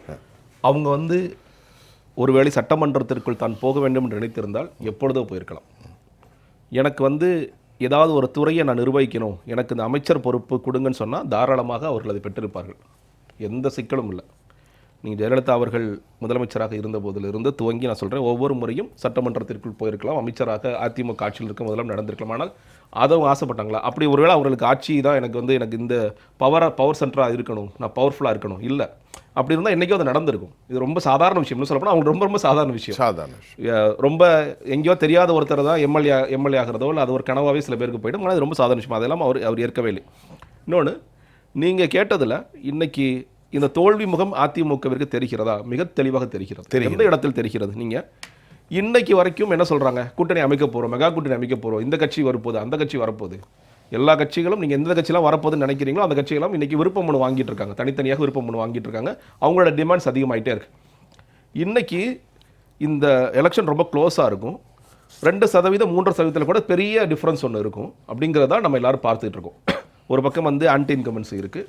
அவங்க வந்து ஒருவேளை சட்டமன்றத்திற்குள் தான் போக வேண்டும் என்று நினைத்திருந்தால் எப்பொழுதோ போயிருக்கலாம். எனக்கு வந்து ஏதாவது ஒரு துறையை நான் நிர்வகிக்கணும், எனக்கு இந்த அமைச்சர் பொறுப்பு கொடுங்கன்னு சொன்னால் தாராளமாக அவர்கள் அதை பெற்றிருப்பார்கள். எந்த சிக்கலும் இல்லை. நீங்கள் ஜெயலலிதா அவர்கள் முதலமைச்சராக இருந்த போதிலிருந்து துவங்கி நான் சொல்கிறேன், ஒவ்வொரு முறையும் சட்டமன்றத்திற்குள் போயிருக்கலாம், அமைச்சராக அதிமுக ஆட்சியில் இருக்க முதலாம் நடந்திருக்கலாம். ஆனால் அதுவும் ஆசைப்பட்டாங்களா? அப்படி ஒருவேளை அவர்களுக்கு ஆட்சி தான் எனக்கு இந்த பவர் சென்டராக இருக்கணும், நான் பவர்ஃபுல்லாக இருக்கணும், இல்லை அப்படி இருந்தால் என்றைக்கோ அது நடந்திருக்கும். இது ரொம்ப சாதாரண விஷயம். இன்னும் சொல்லப்போனால் அவங்க ரொம்ப சாதாரண விஷயம். ரொம்ப எங்கேயோ தெரியாத ஒருத்தர் தான் எம்எல்ஏ ஆகிறதோ இல்லை அது ஒரு கனவாகவே சில பேருக்கு போய்டும். ஆனால் அது ரொம்ப சாதாரண விஷயம். அதெல்லாம் அவர் ஏற்கவே இல்லை. இன்னொன்று, நீங்கள் கேட்டதில் இன்னைக்கு இந்த தோல்வி முகம் அதிமுகவிற்கு தெரிகிறதா? மிக தெளிவாக தெரிகிறது. எந்த இடத்தில் தெரிகிறது? நீங்கள் இன்னைக்கு வரைக்கும் என்ன சொல்கிறாங்க? கூட்டணி அமைக்க போகிறோம், மெகா கூட்டணி அமைக்க போகிறோம், இந்த கட்சி வரப்போகுது, அந்த கட்சி வரப்போகுது. எல்லா கட்சிகளும் நீங்கள் எந்த கட்சியெல்லாம் வரப்போகுதுன்னு நினைக்கிறீங்களோ அந்த கட்சிகளும் இன்றைக்கி விருப்ப மனு வாங்கிட்டு இருக்காங்க. தனித்தனியாக விருப்ப மனு வாங்கிட்டு இருக்காங்க. அவங்களோட டிமாண்ட்ஸ் அதிகமாகிட்டே இருக்கு. இன்றைக்கி இந்த எலெக்ஷன் ரொம்ப க்ளோஸாக இருக்கும். 2% 3% கூட பெரிய டிஃப்ரென்ஸ் ஒன்று இருக்கும். அப்படிங்கிறத நம்ம எல்லோரும் பார்த்துட்டு இருக்கோம். ஒரு பக்கம் வந்து ஆன்டி இன்கம்பன்சி இருக்குது.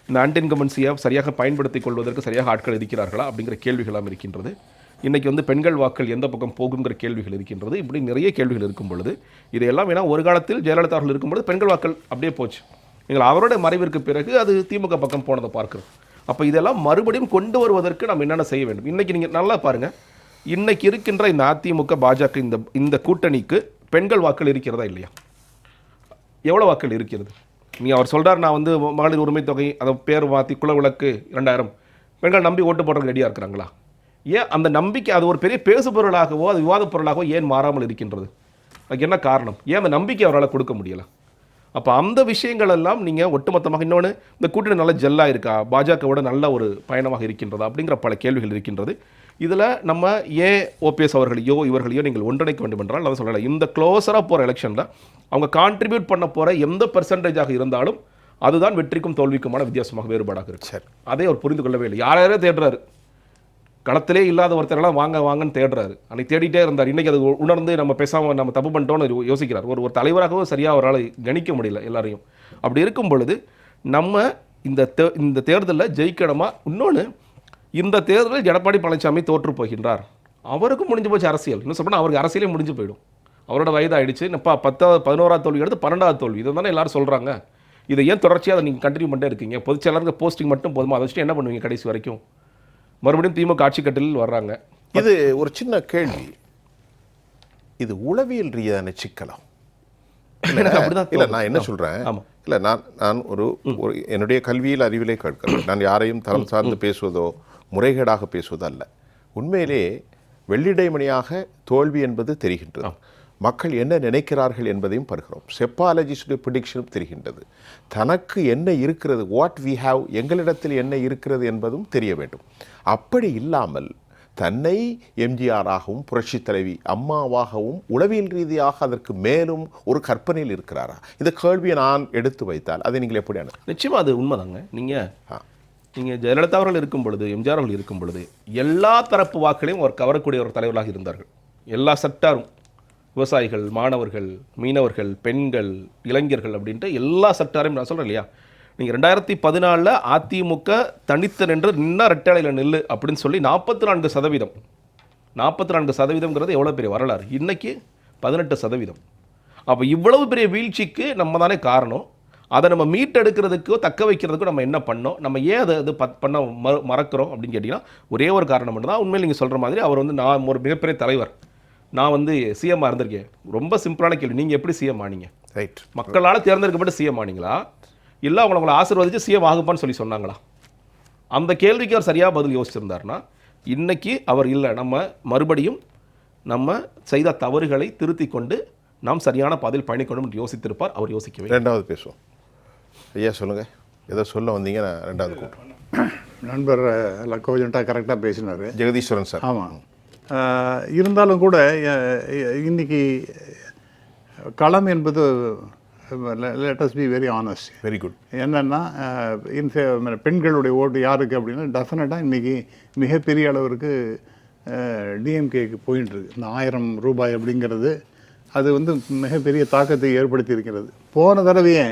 இந்த ஆன்டி இன்கம்பன்சியை சரியாக பயன்படுத்திக் கொள்வதற்கு சரியாக ஆட்கள் இருக்கிறார்களா அப்படிங்கிற கேள்விகளாம் இருக்கின்றது. இன்றைக்கி வந்து பெண்கள் வாக்கள் எந்த பக்கம் போகுங்கிற கேள்விகள் இருக்கின்றது. இப்படி நிறைய கேள்விகள் இருக்கும் பொழுது இதையெல்லாம் வேணால் ஒரு காலத்தில் ஜெயலலிதா அவர்கள் இருக்கும்பொழுது பெண்கள் வாக்கள் அப்படியே போச்சு. நீங்கள் அவருடைய மறைவிற்கு பிறகு அது திமுக பக்கம் போனதை பார்க்குறோம். அப்போ இதெல்லாம் மறுபடியும் கொண்டு வருவதற்கு நம்ம என்னென்ன செய்ய வேண்டும்? இன்றைக்கி நீங்கள் நல்லா பாருங்கள், இன்றைக்கி இருக்கின்ற இந்த அதிமுக பாஜக இந்த கூட்டணிக்கு பெண்கள் வாக்கள் இருக்கிறதா இல்லையா? எவ்வளோ வாக்கள் இருக்கிறது? நீங்கள் அவர் சொல்கிறார், நான் வந்து மகளிர் உரிமை தொகை அதை பேர் மாற்றி குலவிளக்கு 2000 பெண்கள் நம்பி ஓட்டு போடுறதுக்கு ரெடியாக இருக்கிறாங்களா? ஏன் அந்த நம்பிக்கை அது ஒரு பெரிய பேசு பொருளாகவோ அது விவாத பொருளாகவோ ஏன் மாறாமல் இருக்கின்றது? அதுக்கு என்ன காரணம்? ஏன் அந்த நம்பிக்கை அவரால் கொடுக்க முடியலை? அப்போ அந்த விஷயங்கள் எல்லாம் நீங்கள் ஒட்டுமொத்தமாக இன்னொன்று, இந்த கூட்டணி நல்ல ஜெல்லாக இருக்கா, பாஜகவோட நல்ல ஒரு பயணமாக இருக்கின்றதா அப்படிங்கிற பல கேள்விகள் இருக்கின்றது. இதில் நம்ம ஏன் ஓபிஎஸ் அவர்களையோ இவர்களையோ நீங்கள் ஒன்றிணைக்க வேண்டும் என்றால் அதை சொல்லலை. இந்த க்ளோஸராக போகிற எலெக்ஷனில் அவங்க கான்ட்ரிபியூட் பண்ண போகிற எந்த பெர்சன்டேஜாக இருந்தாலும் அதுதான் வெற்றிக்கும் தோல்விக்குமான வித்தியாசமாக வேறுபாடாக இருக்கு. சரி, அதே அவர் புரிந்து கொள்ளவே இல்லை. யாரையாரே தேடுறாரு, களத்திலே இல்லாத ஒருத்தரெல்லாம் வாங்கன்னு தேடுறாரு. அன்னைக்கு தேடிட்டே இருந்தார். இன்றைக்கி அது உணர்ந்து நம்ம பேசாமல் நம்ம தப்பு பண்ணிட்டோன்னு யோசிக்கிறார். ஒரு தலைவராகவும் சரியாக அவரால் கணிக்க முடியல எல்லாரையும். அப்படி இருக்கும் பொழுது நம்ம இந்த தேர்தலில் ஜெயிக்கணுமா? இன்னொன்று, இந்த தேர்தலில் எடப்பாடி பழனிசாமி தோற்று போகின்றார். அவருக்கும் முடிஞ்சு போச்சு அரசியல். இன்னும் சொன்னால் அவருக்கு அரசியலே முடிஞ்சு போயிடும். அவரோட வயதாகிடுச்சு. இப்போ 11வது தோல்வி எடுத்து 12வது தோல்வி. இதை தானே எல்லாரும் சொல்கிறாங்க. இதை ஏன் தொடர்ச்சியாக அதை நீங்கள் கண்டினியூ பண்ணிட்டே இருக்கீங்க? பொதுச்செயலாளருக்கு போஸ்டிங் மட்டும் போதுமா? அதை வச்சுட்டு என்ன பண்ணுவீங்க கடைசி வரைக்கும்? மறுபடியும் திமுக ஆட்சி கட்டிலில் வர்றாங்க. இது ஒரு சின்ன கேள்வி. இது உளவியல் ரீதியான சிக்கலாம் இல்லை? நான் என்ன சொல்கிறேன், இல்லை நான் ஒரு என்னுடைய கல்வியில் அறிவிலே கேட்கிறேன். நான் யாரையும் தரம் சார்ந்து பேசுவதோ முறைகேடாக பேசுவதோ அல்ல. உண்மையிலே வெள்ளிடைமணியாக தோல்வி என்பது தெரிகின்றது. மக்கள் என்ன நினைக்கிறார்கள் என்பதையும் பார்க்கிறோம். செப்பாலஜிஸ்டுடைய ப்ரிடிக்ஷனும் தெரிகின்றது. தனக்கு என்ன இருக்கிறது, வாட் வி ஹாவ், எங்களிடத்தில் என்ன இருக்கிறது என்பதும் தெரிய வேண்டும். அப்படி இல்லாமல் தன்னை எம்ஜிஆராகவும் புரட்சி தலைவி அம்மாவாகவும் உளவியல் ரீதியாக அதற்கு மேலும் ஒரு கற்பனையில் இருக்கிறாரா? இந்த கேள்வியை நான் எடுத்து வைத்தால் அதை நீங்கள் எப்படி அனுப்ப? நிச்சயமாக அது உண்மைதாங்க. நீங்கள் ஜெயலலிதா அவர்கள் இருக்கும் பொழுது, எம்ஜிஆர் அவர்கள் இருக்கும் பொழுது எல்லா தரப்பு வாக்களையும் அவர் கவரக்கூடிய ஒரு தலைவர்களாக இருந்தார்கள். எல்லா செக்டாரும், விவசாயிகள், மாணவர்கள், மீனவர்கள், பெண்கள், இளைஞர்கள் அப்படின்ட்டு எல்லா செக்டாரையும் நான் சொல்கிறேன் இல்லையா? நீங்கள் 2014 அதிமுக தனித்து நின்று ரெட்டாளையில் நெல்லு அப்படின்னு சொல்லி 44%. 44%ங்கிறது எவ்வளோ பெரிய வரலாறு. இன்றைக்கி 18%. அப்போ இவ்வளவு பெரிய வீழ்ச்சிக்கு நம்ம தானே காரணம். அதை நம்ம மீட்டெடுக்கிறதுக்கோ தக்க வைக்கிறதுக்கோ நம்ம என்ன பண்ணோம்? நம்ம ஏன் அதை பண்ண மறக்கிறோம் அப்படின்னு கேட்டிங்கன்னா ஒரே ஒரு காரணம் மட்டும் தான். உண்மையில் நீங்கள் சொல்கிற மாதிரி அவர் வந்து நான் ஒரு மிகப்பெரிய தலைவர், நான் வந்து சிஎம்மாக இருந்திருக்கேன். ரொம்ப சிம்பிளான கேள்வி, நீங்கள் எப்படி சிஎம் ஆனீங்க? ரைட், மக்களால் தேர்ந்தெடுக்கப்பட்டு சிஎம் ஆனீங்களா, இல்லை அவங்களை ஆசீர்வதிச்சு சிஎம் ஆகுப்பான்னு சொல்லி சொன்னாங்களா? அந்த கேள்விக்கு அவர் சரியாக பதில் யோசிச்சிருந்தார்னா இன்றைக்கி அவர் இல்லை, நம்ம மறுபடியும் நம்ம செய்த தவறுகளை திருத்தி கொண்டு நாம் சரியான பாதையில் பயணிக்கணும் என்று யோசித்திருப்பார். அவர் யோசிக்கவே. ரெண்டாவது பேசுவோம். ஐயா சொல்லுங்கள், ஏதோ சொல்ல வந்தீங்க, நான் ரெண்டாவது கூப்பிட்றேன். நண்பர் கோஜென்ட்டாக கரெக்டாக பேசினார் ஜெகதீஸ்வரன் சார். ஆமாம். இருந்தாலும் கூட இன்னைக்கு களம் என்பது let us be very honest. Very good. என்னென்னா பெண்களுடைய ஓட்டு யாருக்கு அப்படின்னா டெஃபினட்டாக இன்றைக்கி மிகப்பெரிய அளவிற்கு டிஎம்கேக்கு போயிட்டு இருக்கு. இந்த 1000 ரூபாய் அப்படிங்கிறது அது வந்து மிகப்பெரிய தாக்கத்தை ஏற்படுத்தி இருக்கிறது. போன தடவையே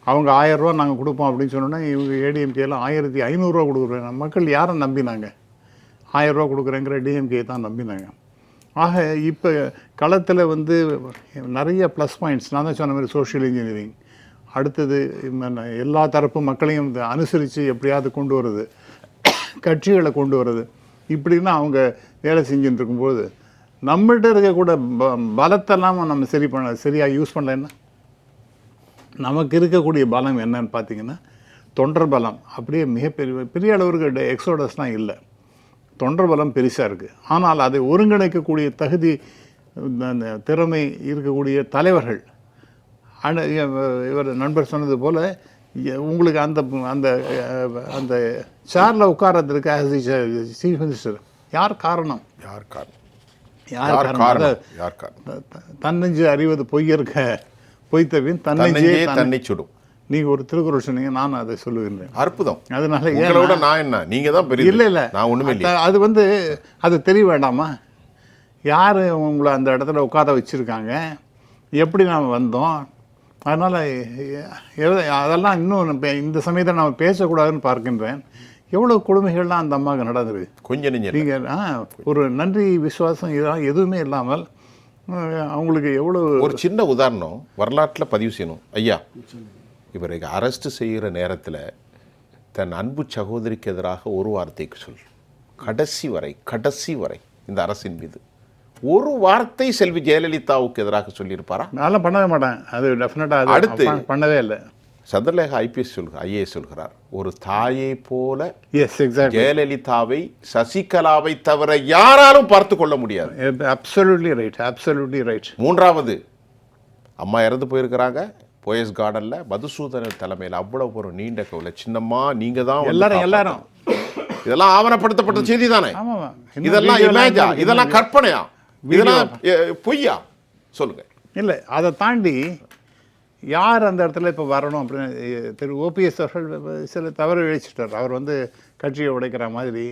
அவங்க 1000 ரூபா நாங்கள் கொடுப்போம் அப்படின்னு சொன்னோன்னா இவங்க ஏடிஎம்கேலாம் 1500 ரூபா கொடுக்குறேன். மக்கள் யாரை நம்பினாங்க? 1000 ரூபா கொடுக்குறேங்கிற டிஎம்கே தான் நம்பினாங்க. ஆக இப்போ களத்தில் வந்து நிறைய ப்ளஸ் பாயிண்ட்ஸ், நான் தான் சொன்ன மாதிரி சோஷியல் இன்ஜினியரிங், அடுத்தது எல்லா தரப்பு மக்களையும் அனுசரித்து எப்படியாவது கொண்டு வர்றது, கட்சிகளை கொண்டு வர்றது, இப்படின்னா அவங்க வேலை செஞ்சுட்டு இருக்கும்போது நம்மள்கிட்ட இருக்கக்கூட பலத்தெல்லாம் நம்ம சரியாக யூஸ் பண்ணலைன்னா நமக்கு இருக்கக்கூடிய பலம் என்னன்னு பார்த்தீங்கன்னா தொண்டர் பலம் அப்படியே பெரிய அளவுக்கு எக்ஸோடஸ்லாம் இல்லை. தொண்டர் பலம் பெருசாக இருக்குது. ஆனால் அதை ஒருங்கிணைக்கக்கூடிய தகுதி, திறமை இருக்கக்கூடிய தலைவர்கள், இவர் நண்பர் சொன்னது போல் உங்களுக்கு அந்த அந்த அந்த சேரில் உட்கார்றதுக்கு ஆஸ் சீஃப் மினிஸ்டர் யார் காரணம்? யார் காரணம்? தன்னெஞ்சு அறிவது பொய்யற்க பொய்த்தவின் தன்னெஞ்சே தன்னை சுடும். நீங்கள் ஒரு திருக்குறள் சொன்னீங்க, நான் அதை சொல்லுகின்றேன். அற்புதம். அதனால ஏன் நான் என்ன, நீங்கள் தான் பெரிய. இல்லை நான் ஒன்றுமே இல்லை. அது வந்து அது தெரிய வேண்டாமா? யார் உங்களை அந்த இடத்துல உட்கார வச்சுருக்காங்க, எப்படி நாம் வந்தோம்? அதனால் அதெல்லாம் இன்னும் இந்த சமயத்தில் நம்ம பேசக்கூடாதுன்னு பார்க்கின்றேன். எவ்வளோ கொடுமைகள்லாம் அந்த அம்மாவுக்கு நடந்தது. கொஞ்சம் நீங்கள் ஒரு நன்றி விசுவாசம் இதெல்லாம் எதுவுமே இல்லாமல் அவங்களுக்கு எவ்வளோ. ஒரு சின்ன உதாரணம் வரலாற்றில் பதிவு செய்யணும். ஐயா, இவரை அரெஸ்ட் செய்கிற நேரத்தில் தன் அன்பு சகோதரிக்கு எதிராக ஒரு வார்த்தைக்கு சொல். கடைசி வரை இந்த அரசின் மீது ஒரு வார்த்தை செல்வி ஜெயலலிதாவுக்கு எதிராக சொல்லியிருப்பாரா? நான் பண்ணவே மாட்டேன். அது டெஃபினட்டாக அடுத்து பண்ணவே இல்லை. சந்திரலேகா ஐஏஎஸ் சொல்கிறார், ஒரு தாயை போல ஜெயலலிதாவை, சசிகலாவை தவிர யாராலும் பார்த்து கொள்ள முடியாது. Absolutely right. மூன்றாவது, அம்மா இறந்து போயிருக்கிறாங்க. போயஸ் கார்டன்ல மதுசூதனன் தலைமையில் அவ்வளவு ஒரு நீண்ட கவலை. சின்னம்மா நீங்க தான் எல்லாரும் இதெல்லாம் ஆவணப்படுத்தப்பட்ட செய்தி தானே? இதெல்லாம் இமேஜா? இதெல்லாம் கற்பனையா? இதெல்லாம் பொய்யா? சொல்லுங்க. இல்லை, அதை தாண்டி யார் அந்த இடத்துல இப்போ வரணும் அப்படின்னு திரு ஓபிஎஸ் அவர்கள் சில தவறு இழைச்சிட்டார். அவர் வந்து கட்சியை உடைக்கிற மாதிரி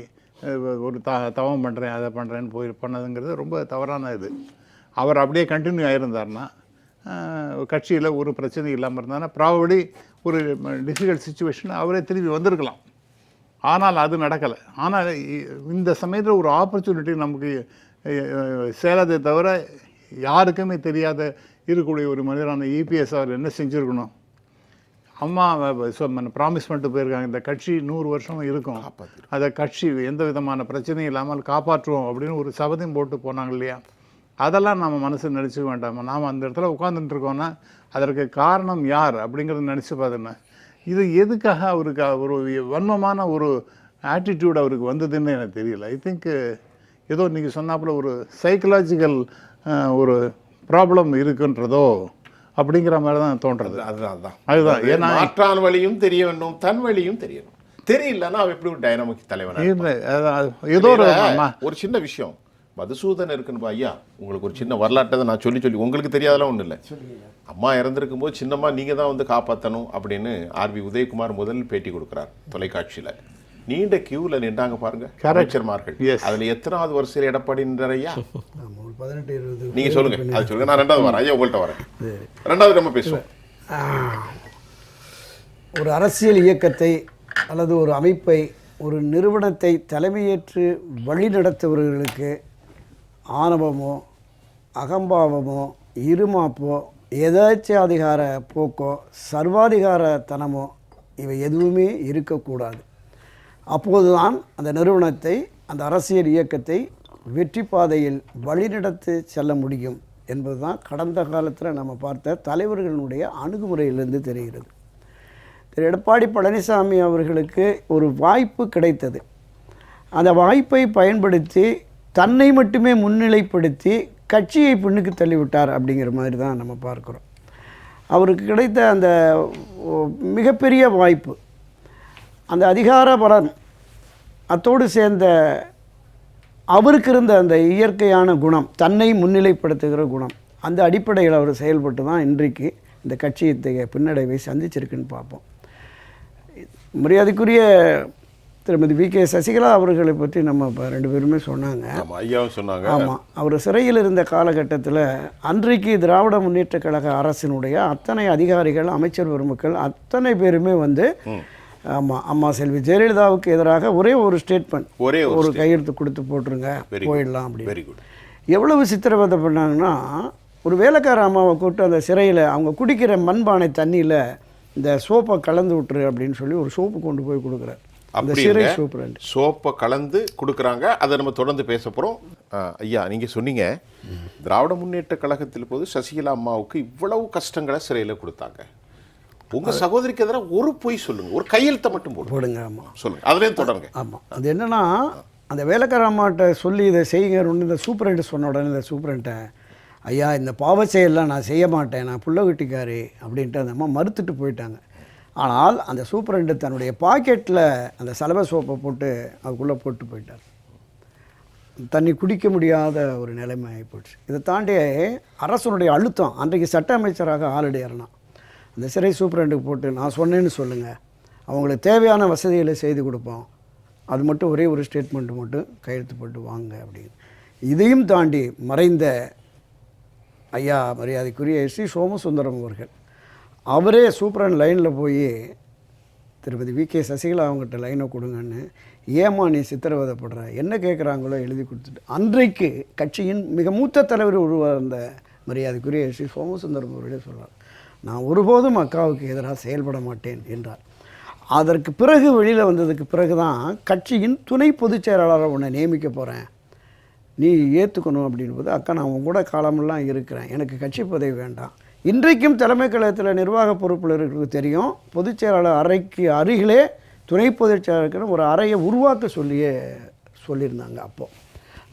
ஒரு தவம் பண்ணுறேன் அதை பண்ணுறேன்னு பண்ணதுங்கிறது ரொம்ப தவறான இது. அவர் அப்படியே கண்டினியூ ஆகியிருந்தார்னா, கட்சியில் ஒரு பிரச்சனை இல்லாமல் இருந்தாங்கன்னா ப்ராபபிலி ஒரு டிஃபிகல்ட் சுச்சுவேஷன் அவரே திரும்பி வந்திருக்கலாம். ஆனால் அது நடக்கலை. ஆனால் இந்த சமயத்தில் ஒரு ஆப்பர்ச்சுனிட்டி நமக்கு சேலத்தை தவிர யாருக்குமே தெரியாத இருக்கக்கூடிய ஒரு மனிதரான இபிஎஸ் அவர் என்ன செஞ்சுருக்கணும்? அம்மா ப்ராமிஸ் பண்ணிட்டு போயிருக்காங்க, இந்த கட்சி 100 வருஷம் இருக்கும், அதை கட்சி எந்த விதமான பிரச்சனையும் இல்லாமல் காப்பாற்றுவோம் அப்படின்னு ஒரு சபதம் போட்டு போனாங்க இல்லையா? அதெல்லாம் நம்ம மனசு நினச்சிக்க வேண்டாமா? நாம் அந்த இடத்துல உட்காந்துட்டு இருக்கோன்னா அதற்கு காரணம் யார் அப்படிங்கிறத நினச்சி பார்த்தோன்னா, இது எதுக்காக அவருக்கு ஒரு வன்மமான ஒரு ஆட்டிடியூட் அவருக்கு வந்ததுன்னு எனக்கு தெரியல. ஐ திங்க் ஏதோ நீங்கள் சொன்னாப்புல ஒரு சைக்கலாஜிக்கல் ஒரு ப்ராப்ளம் இருக்குன்றதோ அப்படிங்கிற மாதிரி தான் தோன்றது. அதுதான் ஏன்னா மாற்றான் வழியும் தெரிய வேண்டும், தன் வழியும் தெரியணும். தெரியலன்னா அவன் எப்படி ஒரு டைனாமிக் தலைவன்? ஏதோ ஒரு சின்ன விஷயம் மதுசூதன் இருக்குன்னு ஐயா, உங்களுக்கு ஒரு சின்ன வரலாற்றை நான் சொல்லி உங்களுக்கு தெரியாதெல்லாம் ஒன்றும் இல்லை. அம்மா இறந்துருக்கும் போது சின்னம்மா நீங்கள் தான் வந்து காப்பாற்றணும் அப்படின்னு ஆர்வி உதயகுமார் முதல் பேட்டி கொடுக்குறார் தொலைக்காட்சியில். நீண்ட கியூவில் நின்றாங்க பாருங்க அமைச்சர்மார்கள். அதில் எத்தனாவது வருஷம் எடப்பாடி நின்றார் ஐயா? 18-20. நீங்கள் சொல்லுங்க, அது சொல்லுங்க. நான் ரெண்டாவது வரேன் ஐயா, உங்கள்கிட்ட வரேன். ரெண்டாவது நம்ம பேசுவோம். ஒரு அரசியல் இயக்கத்தை அல்லது ஒரு அமைப்பை, ஒரு நிறுவனத்தை தலைமையேற்று வழி நடத்துபவர்களுக்கு ஆணவமோ அகம்பாவமோ இருமாப்போ எதாச்சாதிகார போக்கோ சர்வாதிகாரத்தனமோ இவை எதுவுமே இருக்கக்கூடாது. அப்போதுதான் அந்த நிறுவனத்தை, அந்த அரசியல் இயக்கத்தை வெற்றி பாதையில் வழிநடத்தி செல்ல முடியும் என்பதுதான் கடந்த காலத்தில் நம்ம பார்த்த தலைவர்களுடைய அணுகுமுறையிலிருந்து தெரிகிறது. திரு எடப்பாடி பழனிசாமி அவர்களுக்கு ஒரு வாய்ப்பு கிடைத்தது. அந்த வாய்ப்பை பயன்படுத்தி தன்னை மட்டுமே முன்னிலைப்படுத்தி கட்சியை பின்னுக்கு தள்ளிவிட்டார் அப்படிங்கிற மாதிரி தான் நம்ம பார்க்குறோம். அவருக்கு கிடைத்த அந்த மிகப்பெரிய வாய்ப்பு, அந்த அதிகார பலம், அத்தோடு சேர்ந்த அவருக்கு இருந்த அந்த இயற்கையான குணம், தன்னை முன்னிலைப்படுத்துகிற குணம், அந்த அடிப்படையில் அவர் செயல்பட்டு தான் இன்றைக்கு இந்த கட்சியை பின்னடைவை சந்திச்சிருக்குன்னு பார்ப்போம். மரியாதைக்குரிய திருமதி வி.கே. சசிகலா அவர்களை பற்றி நம்ம இப்போ 2 பேருமே சொன்னாங்க. ஐயாவும் சொன்னாங்க. ஆமாம், அவர் சிறையில் இருந்த காலகட்டத்தில் அன்றைக்கு திராவிட முன்னேற்ற கழக அரசினுடைய அத்தனை அதிகாரிகள், அமைச்சர் பெருமக்கள் அத்தனை பேருமே வந்து ஆமாம், அம்மா செல்வி ஜெயலலிதாவுக்கு எதிராக ஒரே ஒரு ஸ்டேட்மெண்ட், ஒரு கையெழுத்து கொடுத்து போட்டுருங்க, போயிடலாம் அப்படின்னு. எவ்வளவு சித்திரவதை பண்ணாங்கன்னா, ஒரு வேலைக்கார அம்மாவை கூப்பிட்டு அந்த சிறையில் அவங்க குடிக்கிற மண்பானை தண்ணியில் இந்த சோப்பை கலந்து விட்டுரு அப்படின்னு சொல்லி ஒரு சோப்பு கொண்டு போய் கொடுக்குறாரு. அந்த சிறை சோப்பை கலந்து கொடுக்குறாங்க. அதை நம்ம தொடர்ந்து பேச போகிறோம். ஐயா, நீங்கள் சொன்னீங்க திராவிட முன்னேற்ற கழகத்தில் போது சசிகலா அம்மாவுக்கு இவ்வளவு கஷ்டங்களை சிறையில் கொடுத்தாங்க. உங்கள் சகோதரிக்கு எதிராக ஒரு பொய் சொல்லுங்கள், ஒரு கையெழுத்தை மட்டும் போடுங்க. ஆமாம், சொல்லுங்கள், அதுலேயும் தொடருங்க. ஆமாம், அது என்னென்னா, அந்த வேலைக்கார அம்மாட்ட சொல்லி இதை செய்யுங்க, இந்த சூப்பரண்ட் சொன்ன உடனே இந்த சூப்பரண்ட்டை, ஐயா இந்த பாவ செயலாம் நான் செய்ய மாட்டேன், நான் புள்ள குட்டிக்காரி அப்படின்ட்டு அந்த அம்மா மறுத்துட்டு போயிட்டாங்க. ஆனால் அந்த சூப்பரண்ட் தன்னுடைய பாக்கெட்டில் அந்த சலவை சோப்பை போட்டு அதுக்குள்ளே போட்டு போயிட்டார். தண்ணி குடிக்க முடியாத ஒரு நிலைமை ஆகிப்போச்சு. இதை தாண்டி அரசனுடைய அழுத்தம், அன்றைக்கு சட்ட அமைச்சராக ஆல்ரெடி ஏறினான். அந்த சிறை சூப்பரண்டுக்கு போட்டு நான் சொன்னேன்னு சொல்லுங்கள், அவங்களுக்கு தேவையான வசதிகளை செய்து கொடுப்போம், அது மட்டும் ஒரே ஒரு ஸ்டேட்மெண்ட்டு மட்டும் கையெழுத்து போட்டு வாங்க அப்படின்னு. இதையும் தாண்டி மறைந்த ஐயா மரியாதைக்குரிய எஸ்.சி. சோமசுந்தரம் அவர்கள், அவரே சூப்பரண்ட் லைனில் போய் திருப்பதி வி.கே. சசிகலா அவங்ககிட்ட லைனை கொடுங்கன்னு, ஏமா நீ சித்திரவதைப்படுற, என்ன கேட்குறாங்களோ எழுதி கொடுத்துட்டு, அன்றைக்கு கட்சியின் மிக மூத்த தலைவர் உருவார்ந்த மரியாதைக்குரிய எஸ்.சி. சோமசுந்தரம் அவர்களே சொல்கிறார், நான் ஒருபோதும் அக்காவுக்கு எதிராக செயல்பட மாட்டேன் என்றார். அதற்கு பிறகு வெளியில் வந்ததுக்கு பிறகு தான் கட்சியின் துணை பொதுச் செயலாளரை உன்னை நியமிக்க போகிறேன், நீ ஏற்றுக்கணும் அப்படின்போது, அக்கா நான் உன் கூட காலமெல்லாம் இருக்கிறேன், எனக்கு கட்சி பதவி வேண்டாம். இன்றைக்கும் தலைமை கழகத்தில் நிர்வாக பொறுப்பில் இருக்கிறது தெரியும், பொதுச் செயலாளர் அறைக்கு அருகிலே துணை பொதுச் செயலாளருக்கு ஒரு அறையை உருவாக்க சொல்லியிருந்தாங்க. அப்போது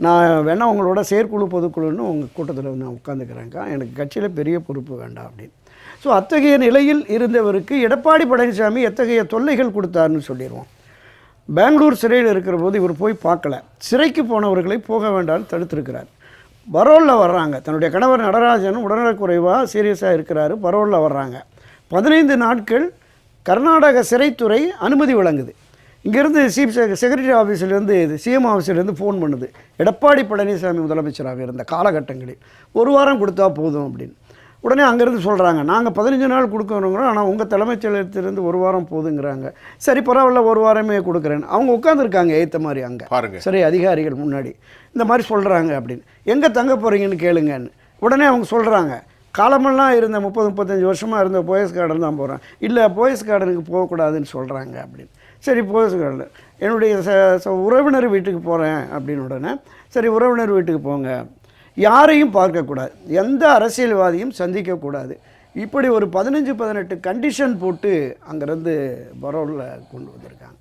நான் வேணால் உங்களோட செயற்குழு பொதுக்குழுன்னு உங்கள் கூட்டத்தில் நான் உட்காந்துக்கிறேங்க்கா, எனக்கு கட்சியில் பெரிய பொறுப்பு வேண்டாம் அப்படின்னு. ஸோ அத்தகைய நிலையில் இருந்தவருக்கு எடப்பாடி பழனிசாமி எத்தகைய தொல்லைகள் கொடுத்தாருன்னு சொல்லிடுவோம். பெங்களூர் சிறையில் இருக்கிற போது இவர் போய் பார்க்கல, சிறைக்கு போனவர்களை போக வேண்டாம்னு தடுத்திருக்கிறார். பரோலில் வர்றாங்க, தன்னுடைய கணவர் நடராஜனும் உடல்நலக்குறைவாக சீரியஸாக இருக்கிறாரு, பரோலில் வர்றாங்க. 15 நாட்கள் கர்நாடக சிறைத்துறை அனுமதி வழங்குது. இங்கேருந்து சீஃப் செக்ரட்டரி ஆஃபீஸிலேருந்து சிஎம் ஆஃபீஸிலேருந்து ஃபோன் பண்ணுது, எடப்பாடி பழனிசாமி முதலமைச்சராக இருந்த காலகட்டங்களில் 1 வாரம் கொடுத்தா போதும் அப்படின்னு. உடனே அங்கேருந்து சொல்கிறாங்க, நாங்கள் 15 நாள் கொடுக்கணுங்கிறோம், ஆனால் உங்கள் தலைமைச் செயலகத்திலேருந்து 1 வாரம் போதுங்கிறாங்க. சரி பரவாயில்ல, 1 வாரமே கொடுக்குறேன். அவங்க உட்காந்துருக்காங்க ஏற்ற மாதிரி அங்கே பாருங்கள், சரி அதிகாரிகள் முன்னாடி இந்த மாதிரி சொல்கிறாங்க அப்படின்னு. எங்கே தங்க போகிறீங்கன்னு கேளுங்கன்னு. உடனே அவங்க சொல்கிறாங்க, காலமெல்லாம் இருந்த 30-35 வருஷமாக இருந்த போயஸ் கார்டன் தான் போகிறேன். இல்லை போயஸ் கார்டனுக்கு போகக்கூடாதுன்னு சொல்கிறாங்க அப்படின்னு. சரி போயஸ் கார்டன் என்னுடைய உறவினர் வீட்டுக்கு போகிறேன் அப்படின்னு. உடனே சரி உறவினர் வீட்டுக்கு போங்க, யாரையும் பார்க்கக்கூடாது, எந்த அரசியல்வாதியும் சந்திக்கக்கூடாது, இப்படி ஒரு 15-18 கண்டிஷன் போட்டு அங்கேருந்து பரோலில் கொண்டு வந்திருக்காங்க.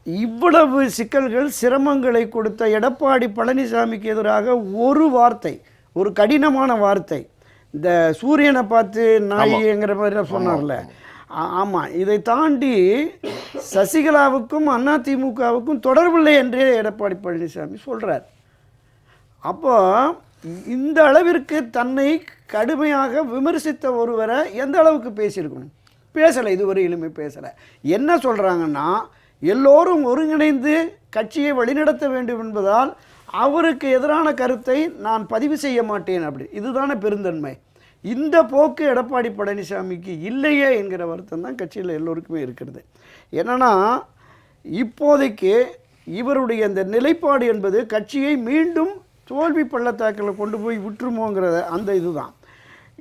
இவ்வளவு சிக்கல்கள் சிரமங்களை கொடுத்த எடப்பாடி பழனிசாமிக்கு எதிராக ஒரு வார்த்தை, ஒரு கடினமான வார்த்தை, இந்த சூரியனை பார்த்து நாய்ங்கிற மாதிரி சொன்னார்ல, ஆமாம், இதை தாண்டி சசிகலாவுக்கும் அதிமுகவுக்கும் தொடர்பில்லை என்றே எடப்பாடி பழனிசாமி சொல்கிறார். அப்போ இந்த அளவிற்கு தன்னை கடுமையாக விமர்சித்த ஒருவரை எந்த அளவுக்கு பேசியிருக்கணும்? பேசலை, இதுவரையிலுமே பேசலை. என்ன சொல்கிறாங்கன்னா, எல்லோரும் ஒருங்கிணைந்து கட்சியை வழிநடத்த வேண்டும் என்பதால் அவருக்கு எதிரான கருத்தை நான் பதிவு செய்ய மாட்டேன் அப்படி. இதுதானே பெருந்தன்மை. இந்த போக்கு எடப்பாடி பழனிசாமிக்கு இல்லையே என்கிற வருத்தம் தான் கட்சியில் எல்லோருக்குமே இருக்கிறது. என்னென்னா, இப்போதைக்கு இவருடைய இந்த நிலைப்பாடு என்பது கட்சியை மீண்டும் தோல்வி பள்ளத்தாக்கில் கொண்டு போய் விட்டுருமோங்கிறத அந்த இதுதான்.